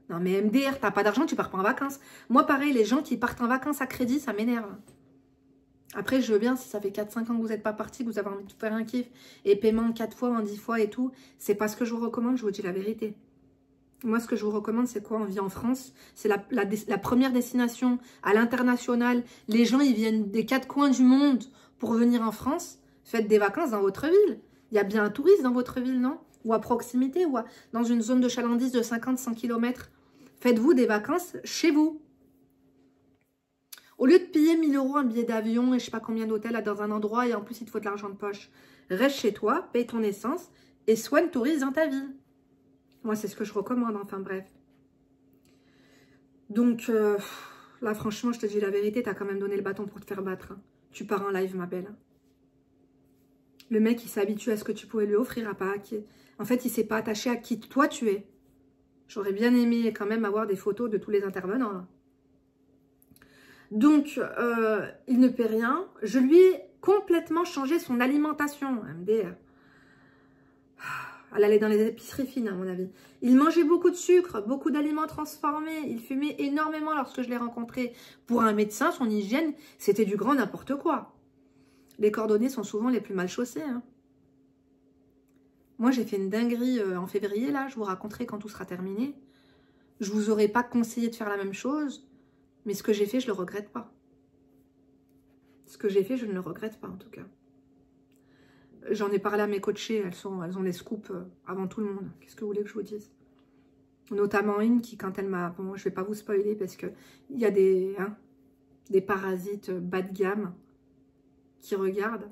Speaker 1: Non, mais MDR, t'as pas d'argent, tu pars pas en vacances. Moi, pareil, les gens qui partent en vacances à crédit, ça m'énerve. Après, je veux bien, si ça fait 4-5 ans que vous n'êtes pas parti, que vous avez envie de faire un kiff, et paiement 4 fois, en 10 fois et tout, c'est pas ce que je vous recommande, je vous dis la vérité. Moi, ce que je vous recommande, c'est quoi? On vit en France, c'est la première destination à l'international. Les gens, ils viennent des 4 coins du monde pour venir en France. Faites des vacances dans votre ville. Il y a bien un touriste dans votre ville, non? Ou à proximité, ou dans une zone de chalandise de 50-100 km. Faites-vous des vacances chez vous. Au lieu de payer 1000 € un billet d'avion et je sais pas combien d'hôtels dans un endroit et en plus il te faut de l'argent de poche, reste chez toi, paye ton essence et soigne touriste dans ta ville. Moi, c'est ce que je recommande, enfin bref. Donc, là, franchement, je te dis la vérité, t'as quand même donné le bâton pour te faire battre. Hein. Tu pars en live, ma belle. Le mec, il s'est habitué à ce que tu pouvais lui offrir à Pâques. En fait, il s'est pas attaché à qui toi tu es. J'aurais bien aimé quand même avoir des photos de tous les intervenants. Là. Donc, il ne paie rien. Je lui ai complètement changé son alimentation, MDR. Elle allait dans les épiceries fines, à mon avis. Il mangeait beaucoup de sucre, beaucoup d'aliments transformés. Il fumait énormément lorsque je l'ai rencontré. Pour un médecin, son hygiène, c'était du grand n'importe quoi. Les cordonniers sont souvent les plus mal chaussés. Hein. Moi, j'ai fait une dinguerie en février, là. Je vous raconterai quand tout sera terminé. Je vous aurais pas conseillé de faire la même chose. Mais ce que j'ai fait, je le regrette pas. Ce que j'ai fait, je ne le regrette pas, en tout cas. J'en ai parlé à mes coachées, elles ont les scoops avant tout le monde. Qu'est-ce que vous voulez que je vous dise? Notamment une qui, quand elle m'a... Bon, je vais pas vous spoiler parce que il y a des parasites bas de gamme qui regardent.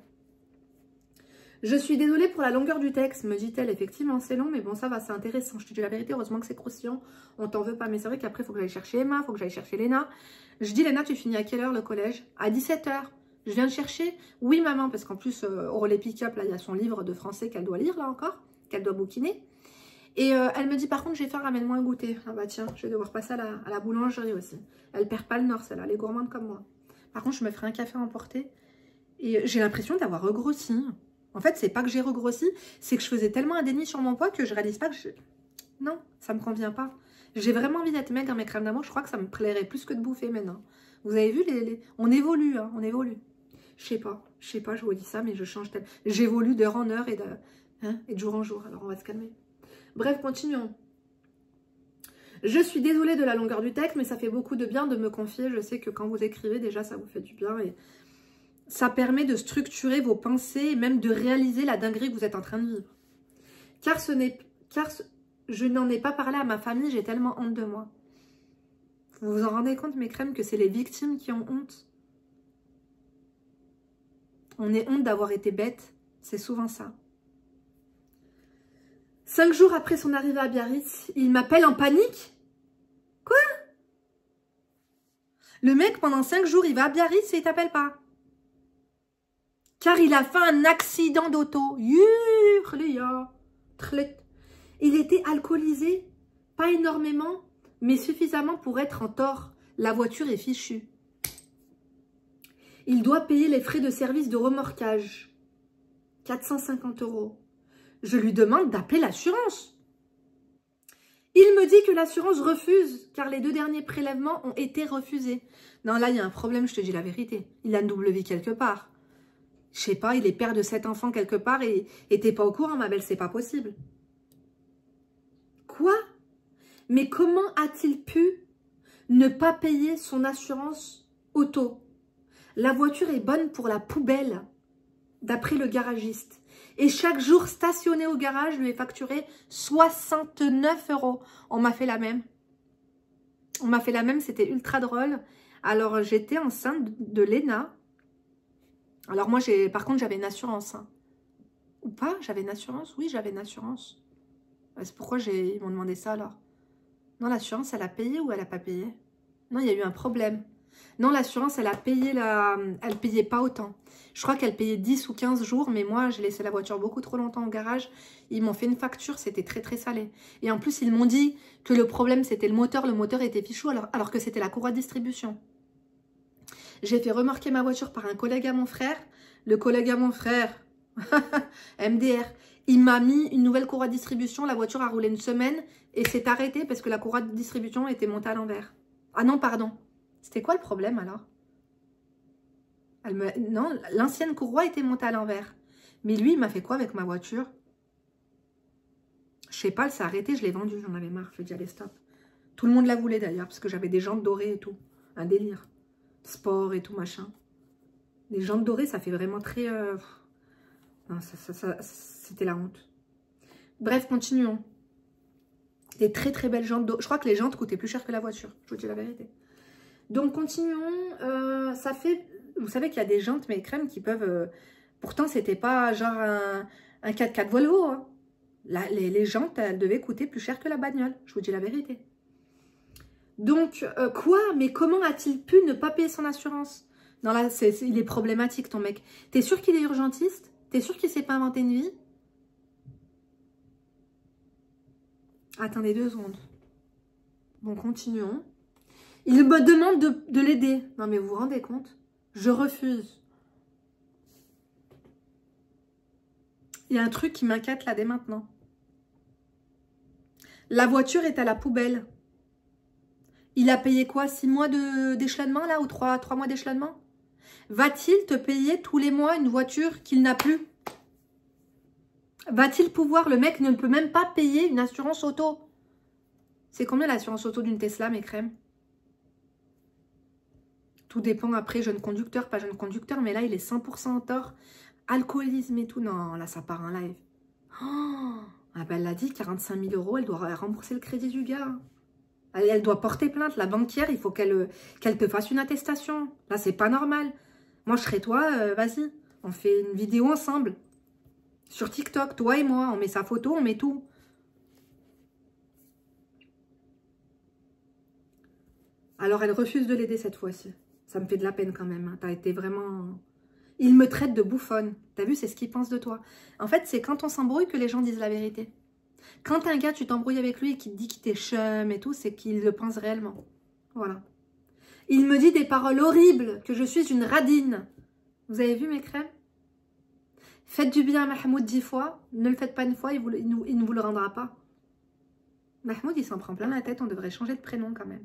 Speaker 1: Je suis désolée pour la longueur du texte, me dit-elle. Effectivement, c'est long, mais bon, ça va, c'est intéressant. Je te dis la vérité, heureusement que c'est croustillant. On t'en veut pas, mais c'est vrai qu'après, il faut que j'aille chercher Emma, il faut que j'aille chercher Léna. Je dis, Léna, tu finis à quelle heure le collège? À 17 h. Je viens de chercher. Oui, maman, parce qu'en plus, au relais pick-up, là, il y a son livre de français qu'elle doit lire, là encore, qu'elle doit bouquiner. Et elle me dit, par contre, je vais faire, ramène-moi un goûter. Ah bah tiens, je vais devoir passer à la boulangerie aussi. Elle perd pas le nord, celle-là, elle est gourmande comme moi. Par contre, je me ferai un café emporté. Et j'ai l'impression d'avoir regrossi. En fait, c'est pas que j'ai regrossi, c'est que je faisais tellement un déni sur mon poids que je réalise pas que je... Non, ça me convient pas. J'ai vraiment envie d'être maigre dans mes crèmes d'amour. Je crois que ça me plairait plus que de bouffer maintenant. Vous avez vu, on évolue, hein, on évolue. Je sais pas, je vous dis ça, mais je change tellement. J'évolue d'heure en heure et de jour en jour. Alors, on va se calmer. Bref, continuons. Je suis désolée de la longueur du texte, mais ça fait beaucoup de bien de me confier. Je sais que quand vous écrivez, déjà, ça vous fait du bien. Et ça permet de structurer vos pensées et même de réaliser la dinguerie que vous êtes en train de vivre. Car je n'en ai pas parlé à ma famille, j'ai tellement honte de moi. Vous vous en rendez compte, mes crèmes, que c'est les victimes qui ont honte? On est honte d'avoir été bête, c'est souvent ça. 5 jours après son arrivée à Biarritz, il m'appelle en panique. Quoi? Le mec, pendant 5 jours, il va à Biarritz et il t'appelle pas. Car il a fait un accident d'auto. Il était alcoolisé, pas énormément, mais suffisamment pour être en tort. La voiture est fichue. Il doit payer les frais de service de remorquage. 450 €. Je lui demande d'appeler l'assurance. Il me dit que l'assurance refuse, car les 2 derniers prélèvements ont été refusés. Non, là, il y a un problème, je te dis la vérité. Il a une double vie quelque part. Je sais pas, il est père de 7 enfants quelque part et t'es pas au courant, ma belle, c'est pas possible. Quoi? Mais comment a-t-il pu ne pas payer son assurance auto? La voiture est bonne pour la poubelle, d'après le garagiste. Et chaque jour stationné au garage lui est facturé 69 €. On m'a fait la même. On m'a fait la même, c'était ultra drôle. Alors, j'étais enceinte de Léna. Alors, moi, par contre, j'avais une assurance. Hein. Ou pas? J'avais une assurance? Oui, j'avais une assurance. C'est pourquoi ils m'ont demandé ça, alors. Non, l'assurance, elle a payé ou elle n'a pas payé? Non, il y a eu un problème. Non, l'assurance, elle a payé elle payait pas autant. Je crois qu'elle payait 10 ou 15 jours, mais moi, j'ai laissé la voiture beaucoup trop longtemps au garage. Ils m'ont fait une facture, c'était très très salé. Et en plus, ils m'ont dit que le problème, c'était le moteur était fichou, alors que c'était la courroie de distribution. J'ai fait remorquer ma voiture par un collègue à mon frère. Le collègue à mon frère, MDR, il m'a mis une nouvelle courroie de distribution. La voiture a roulé une semaine et s'est arrêtée parce que la courroie de distribution était montée à l'envers. Ah non, pardon. C'était quoi le problème alors? Non, l'ancienne courroie était montée à l'envers. Mais lui, il m'a fait quoi avec ma voiture? Je sais pas, elle s'est arrêtée, je l'ai vendue, j'en avais marre. Je dis allez, stop. Tout le monde la voulait d'ailleurs, parce que j'avais des jantes dorées et tout. Un délire. Sport et tout, machin. Les jantes dorées, ça fait vraiment très... Non, c'était la honte. Bref, continuons. Des très très belles jantes dorées. Je crois que les jantes coûtaient plus cher que la voiture. Je vous dis la vérité. Donc, continuons. Ça fait... Vous savez qu'il y a des jantes, mais crème, qui peuvent... Pourtant, c'était pas genre un 4x4 Volvo. Hein. Là, les jantes, elles devaient coûter plus cher que la bagnole. Je vous dis la vérité. Donc, quoi? Mais comment a-t-il pu ne pas payer son assurance? Non, là, il est problématique, ton mec. T'es sûr qu'il est urgentiste? T'es sûr qu'il s'est pas inventé une vie? Attendez 2 secondes. Bon, continuons. Il me demande de l'aider. Non, mais vous vous rendez compte? Je refuse. Il y a un truc qui m'inquiète là dès maintenant. La voiture est à la poubelle. Il a payé quoi? 6 mois d'échelonnement là? Ou 3 mois d'échelonnement? Va-t-il te payer tous les mois une voiture qu'il n'a plus? Va-t-il pouvoir? Le mec ne peut même pas payer une assurance auto. C'est combien l'assurance auto d'une Tesla, mes crèmes? Tout dépend après, jeune conducteur, pas jeune conducteur, mais là, il est 100% en tort. Alcoolisme et tout. Non, là, ça part en live. Oh, ah ben, elle l'a dit, 45 000 €, elle doit rembourser le crédit du gars. Elle doit porter plainte. La banquière, il faut qu'elle te fasse une attestation. Là, c'est pas normal. Moi, je serais toi, vas-y. On fait une vidéo ensemble. Sur TikTok, toi et moi. On met sa photo, on met tout. Alors, elle refuse de l'aider cette fois-ci. Ça me fait de la peine quand même. Hein. T'as été vraiment... Il me traite de bouffonne. T'as vu, c'est ce qu'il pense de toi. En fait, c'est quand on s'embrouille que les gens disent la vérité. Quand un gars, tu t'embrouilles avec lui et qu'il te dit qu'il t'est chum et tout, c'est qu'il le pense réellement. Voilà. Il me dit des paroles horribles, que je suis une radine. Vous avez vu mes crèmes? Faites du bien à Mahmoud 10 fois. Ne le faites pas une fois, il ne vous le rendra pas. Mahmoud, il s'en prend plein la tête. On devrait changer de prénom quand même.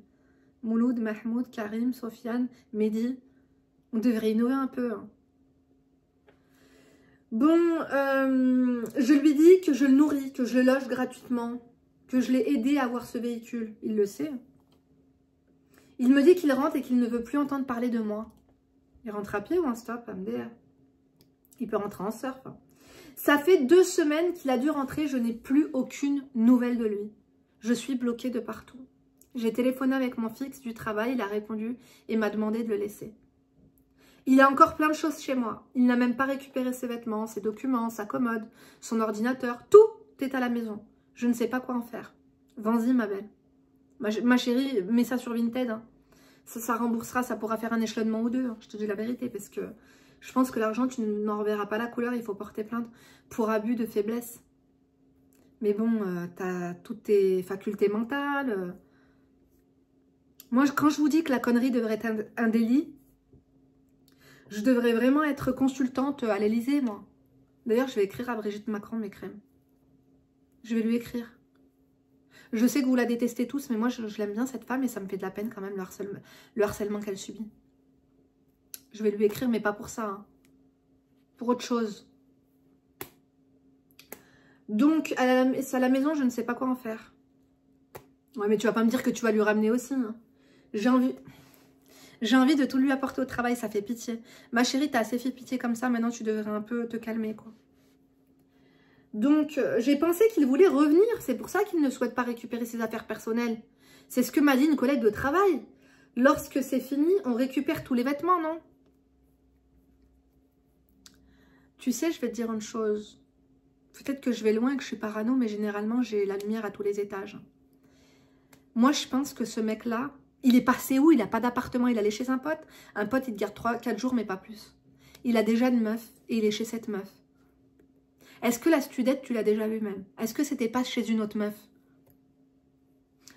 Speaker 1: Mouloud, Mahmoud, Karim, Sofiane, Mehdi. On devrait innover un peu. Hein. Bon, je lui dis que je le nourris, que je le loge gratuitement, que je l'ai aidé à avoir ce véhicule. Il le sait. Il me dit qu'il rentre et qu'il ne veut plus entendre parler de moi. Il rentre à pied ou en stop, MDR? Il peut rentrer en surf. Hein. Ça fait 2 semaines qu'il a dû rentrer, je n'ai plus aucune nouvelle de lui. Je suis bloquée de partout. J'ai téléphoné avec mon fixe du travail, il a répondu et m'a demandé de le laisser. Il a encore plein de choses chez moi. Il n'a même pas récupéré ses vêtements, ses documents, sa commode, son ordinateur. Tout est à la maison. Je ne sais pas quoi en faire. Vas-y, ma belle. Ma chérie, mets ça sur Vinted. Hein. Ça remboursera, ça pourra faire un échelonnement ou deux. Hein. Je te dis la vérité parce que je pense que l'argent, tu n'en reverras pas la couleur. Il faut porter plainte pour abus de faiblesse. Mais bon, tu as toutes tes facultés mentales. Moi, quand je vous dis que la connerie devrait être un délit, je devrais vraiment être consultante à l'Élysée, moi. D'ailleurs, je vais écrire à Brigitte Macron mes crèmes. Je vais lui écrire. Je sais que vous la détestez tous, mais moi, je l'aime bien, cette femme, et ça me fait de la peine quand même, le harcèlement qu'elle subit. Je vais lui écrire, mais pas pour ça. Hein. Pour autre chose. Donc, à la maison, je ne sais pas quoi en faire. Ouais, mais tu vas pas me dire que tu vas lui ramener aussi. Hein. J'ai envie de tout lui apporter au travail, ça fait pitié. Ma chérie, t'as assez fait pitié comme ça, maintenant tu devrais un peu te calmer, quoi. Donc, j'ai pensé qu'il voulait revenir. C'est pour ça qu'il ne souhaite pas récupérer ses affaires personnelles. C'est ce que m'a dit une collègue de travail. Lorsque c'est fini, on récupère tous les vêtements, non? Tu sais, je vais te dire une chose. Peut-être que je vais loin, que je suis parano, mais généralement, j'ai la lumière à tous les étages. Moi, je pense que ce mec-là, il est passé où? Il n'a pas d'appartement, il allait chez un pote. Un pote, il te garde 3-4 jours, mais pas plus. Il a déjà une meuf et il est chez cette meuf. Est-ce que la studette, tu l'as déjà vue même? Est-ce que c'était pas chez une autre meuf?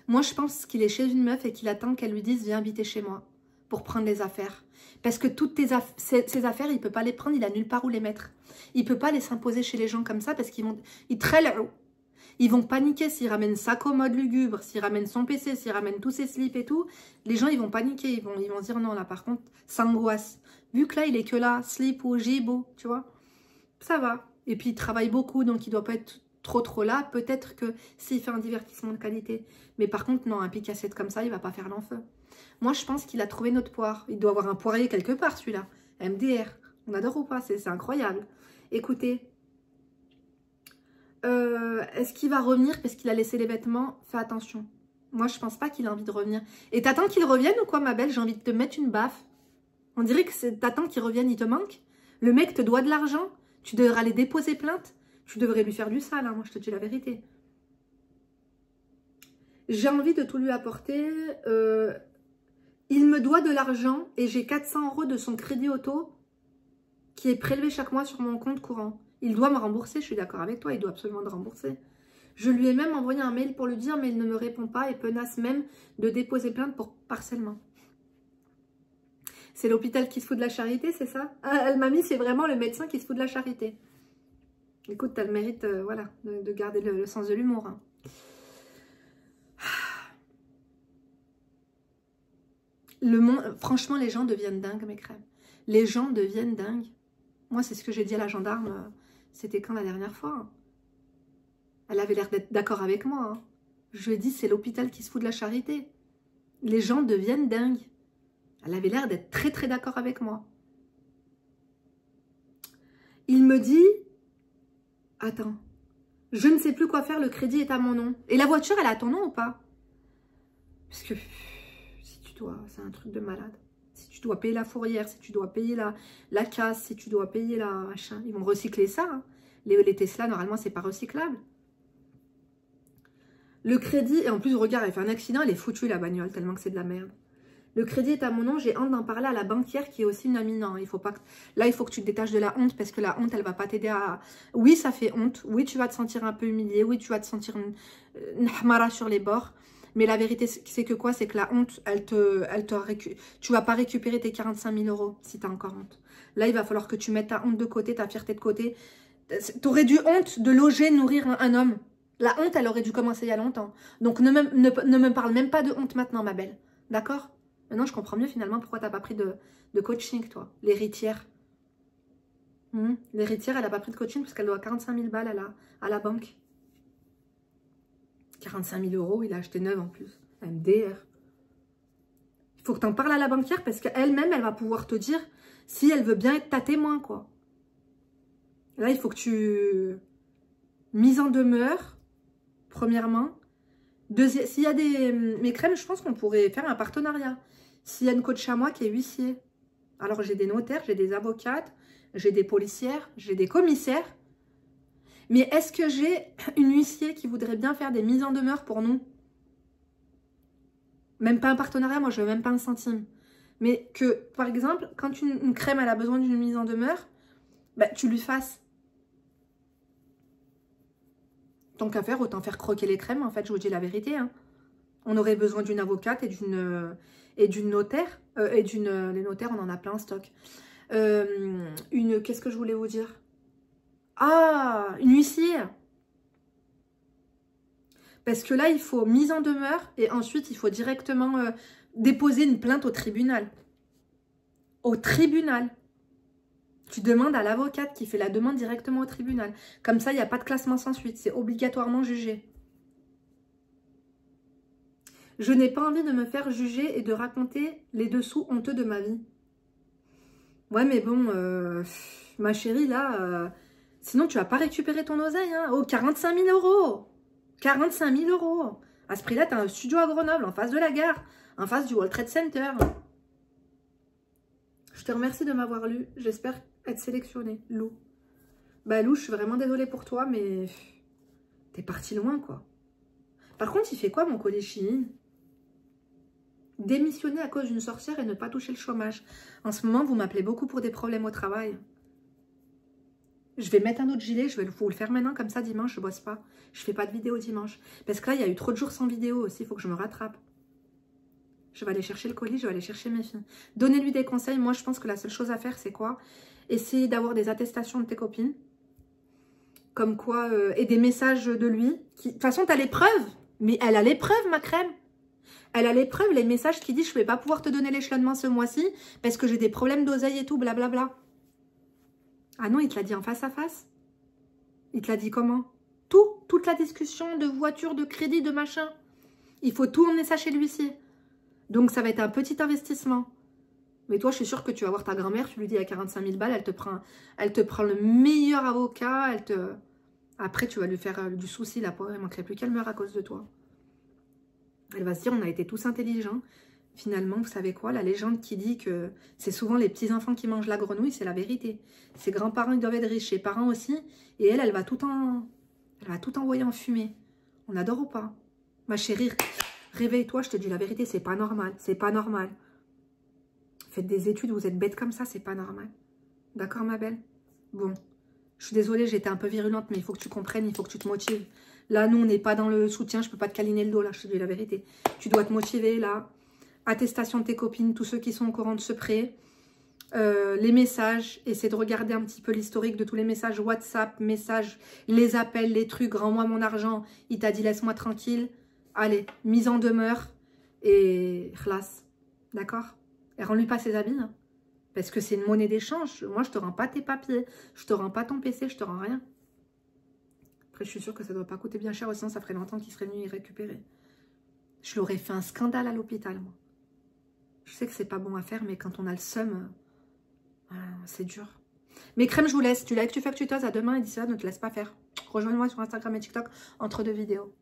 Speaker 1: Moi, je pense qu'il est chez une meuf et qu'il attend qu'elle lui dise « Viens habiter chez moi » pour prendre les affaires. Parce que toutes ses affaires, il ne peut pas les prendre, il a nulle part où les mettre. Il ne peut pas les s'imposer chez les gens comme ça parce qu'ils vont... Ils vont paniquer s'il ramène sa commode lugubre, s'il ramène son PC, s'il ramène tous ses slips et tout. Les gens, ils vont paniquer. Ils vont se dire non, là, par contre, ça angoisse. Vu que là, il est que là, slip ou gibo, tu vois. Ça va. Et puis, il travaille beaucoup, donc il ne doit pas être trop là. Peut-être que s'il fait un divertissement de qualité. Mais par contre, non, un pic-cassette comme ça, il ne va pas faire l'enfeu. Moi, je pense qu'il a trouvé notre poire. Il doit avoir un poirier quelque part, celui-là. MDR. On adore ou pas? C'est incroyable. Écoutez... est-ce qu'il va revenir parce qu'il a laissé les vêtements? Fais attention. Moi, je pense pas qu'il a envie de revenir. Et t'attends qu'il revienne ou quoi, ma belle? J'ai envie de te mettre une baffe. On dirait que t'attends qu'il revienne, il te manque. Le mec te doit de l'argent. Tu devrais aller déposer plainte. Tu devrais lui faire du sale, hein. Moi, je te dis la vérité. J'ai envie de tout lui apporter. Il me doit de l'argent et j'ai 400 € de son crédit auto qui est prélevé chaque mois sur mon compte courant. Il doit me rembourser, je suis d'accord avec toi, il doit absolument me rembourser. Je lui ai même envoyé un mail pour lui dire, mais il ne me répond pas et menace même de déposer plainte pour harcèlement. C'est l'hôpital qui se fout de la charité, c'est ça? Mamie, c'est vraiment le médecin qui se fout de la charité. Écoute, tu as le mérite voilà, de garder le sens de l'humour. Hein. Franchement, les gens deviennent dingues, mes crèmes. Les gens deviennent dingues. Moi, c'est ce que j'ai dit à la gendarme. C'était quand la dernière fois? Elle avait l'air d'être d'accord avec moi. Hein. Je lui ai dit, c'est l'hôpital qui se fout de la charité. Les gens deviennent dingues. Elle avait l'air d'être très d'accord avec moi. Il me dit, attends, je ne sais plus quoi faire, le crédit est à mon nom. Et la voiture, elle est à ton nom ou pas? Parce que si tu dois, c'est un truc de malade. Si tu dois payer la fourrière, si tu dois payer la casse, si tu dois payer la machin, ils vont recycler ça. Hein. Les Tesla, normalement, c'est pas recyclable. Le crédit, et en plus, regarde, elle fait un accident, elle est foutue la bagnole, tellement que c'est de la merde. Le crédit est à mon nom, j'ai honte d'en parler à la banquière qui est aussi une amie. Non, il faut pas que... Là, il faut que tu te détaches de la honte parce que la honte, elle va pas t'aider à... Oui, ça fait honte. Oui, tu vas te sentir un peu humilié. Oui, tu vas te sentir une hamara sur les bords. Mais la vérité, c'est que quoi? C'est que la honte, tu vas pas récupérer tes 45 000 € si tu as encore honte. Là, il va falloir que tu mettes ta honte de côté, ta fierté de côté. Tu aurais dû honte de loger, nourrir un homme. La honte, elle aurait dû commencer il y a longtemps. Donc, ne me parle même pas de honte maintenant, ma belle. D'accord? Maintenant, je comprends mieux finalement pourquoi tu n'as pas pris de coaching, toi. L'héritière. L'héritière, elle n'a pas pris de coaching parce qu'elle doit 45 000 balles à la banque. 45 000 €, il a acheté neuf en plus. MDR. Il faut que tu en parles à la banquière parce qu'elle-même, elle va pouvoir te dire si elle veut bien être ta témoin, quoi. Là, il faut que tu... Mise en demeure, premièrement. S'il y a des... Mes crèmes, je pense qu'on pourrait faire un partenariat. S'il y a une coach à moi qui est huissier. Alors, j'ai des notaires, j'ai des avocates, j'ai des policières, j'ai des commissaires. Mais est-ce que j'ai une huissier qui voudrait bien faire des mises en demeure pour nous? Même pas un partenariat, moi je veux même pas un centime. Mais que, par exemple, quand une crème elle a besoin d'une mise en demeure, bah, tu lui fasses. Tant qu'à faire, autant faire croquer les crèmes, en fait, je vous dis la vérité. Hein. On aurait besoin d'une avocate et d'une notaire. Les notaires, on en a plein en stock. Qu'est-ce que je voulais vous dire? Ah, une huissière. Parce que là, il faut mise en demeure et ensuite, il faut directement déposer une plainte au tribunal. Au tribunal. Tu demandes à l'avocate qui fait la demande directement au tribunal. Comme ça, il n'y a pas de classement sans suite. C'est obligatoirement jugé. Je n'ai pas envie de me faire juger et de raconter les dessous honteux de ma vie. Ouais, mais bon, ma chérie, là... sinon, tu vas pas récupérer ton oseille. Hein. Oh, 45 000 €. 45 000 €. À ce prix-là, tu as un studio à Grenoble, en face de la gare, en face du World Trade Center. Je te remercie de m'avoir lu. J'espère être sélectionnée. Lou. Bah, Lou, je suis vraiment désolée pour toi, mais t'es parti loin, quoi. Par contre, il fait quoi, mon collier Chine? Démissionner à cause d'une sorcière et ne pas toucher le chômage. En ce moment, vous m'appelez beaucoup pour des problèmes au travail. Je vais mettre un autre gilet, je vais vous le faire maintenant, comme ça, dimanche, je bosse pas. Je fais pas de vidéo dimanche. Parce que là, il y a eu trop de jours sans vidéo aussi, il faut que je me rattrape. Je vais aller chercher le colis, je vais aller chercher mes filles. Donnez-lui des conseils. Moi, je pense que la seule chose à faire, c'est quoi? Essayer d'avoir des attestations de tes copines. Comme quoi, et des messages de lui. De toute façon, tu as les preuves. Mais elle a les preuves, ma crème. Elle a les preuves, les messages qui disent je ne vais pas pouvoir te donner l'échelonnement ce mois-ci parce que j'ai des problèmes d'oseille et tout, blablabla. Ah non, il te l'a dit en face à face? Il te l'a dit comment? Toute la discussion de voiture, de crédit, de machin. Il faut tout emmener ça chez l'huissier. Donc, ça va être un petit investissement. Mais toi, je suis sûre que tu vas voir ta grand-mère, tu lui dis à 45 000 balles, elle te prend le meilleur avocat, Après, tu vas lui faire du souci, la pauvre, il ne manquerait plus qu'elle meure à cause de toi. Elle va se dire, on a été tous intelligents. Finalement, vous savez quoi? La légende qui dit que c'est souvent les petits-enfants qui mangent la grenouille, c'est la vérité. Ses grands-parents, ils doivent être riches, ses parents aussi. Et elle va tout envoyer en fumée. On adore ou pas? Ma chérie, réveille-toi, je te dis la vérité, c'est pas normal. C'est pas normal. Faites des études, vous êtes bête comme ça, c'est pas normal. D'accord, ma belle? Bon, je suis désolée, j'étais un peu virulente, mais il faut que tu comprennes, il faut que tu te motives. Là, nous, on n'est pas dans le soutien, je peux pas te câliner le dos, là, je te dis la vérité. Tu dois te motiver, là. Attestation de tes copines, tous ceux qui sont au courant de ce prêt. Les messages, essaie de regarder un petit peu l'historique de tous les messages WhatsApp, messages, les appels, les trucs, rends-moi mon argent, il t'a dit laisse-moi tranquille. Allez, mise en demeure et khlas, d'accord? Et rends-lui pas ses habits, hein, parce que c'est une monnaie d'échange. Moi, je te rends pas tes papiers, je te rends pas ton PC, je te rends rien. Après, je suis sûre que ça doit pas coûter bien cher, sinon ça ferait longtemps qu'il serait venu y récupérer. Je l'aurais fait un scandale à l'hôpital, moi. Je sais que c'est pas bon à faire, mais quand on a le seum, c'est dur. Mais crème, je vous laisse. Tu likes, tu fais que tu toses. À demain. Et d'ici là, ne te laisse pas faire. Rejoins-moi sur Instagram et TikTok entre deux vidéos.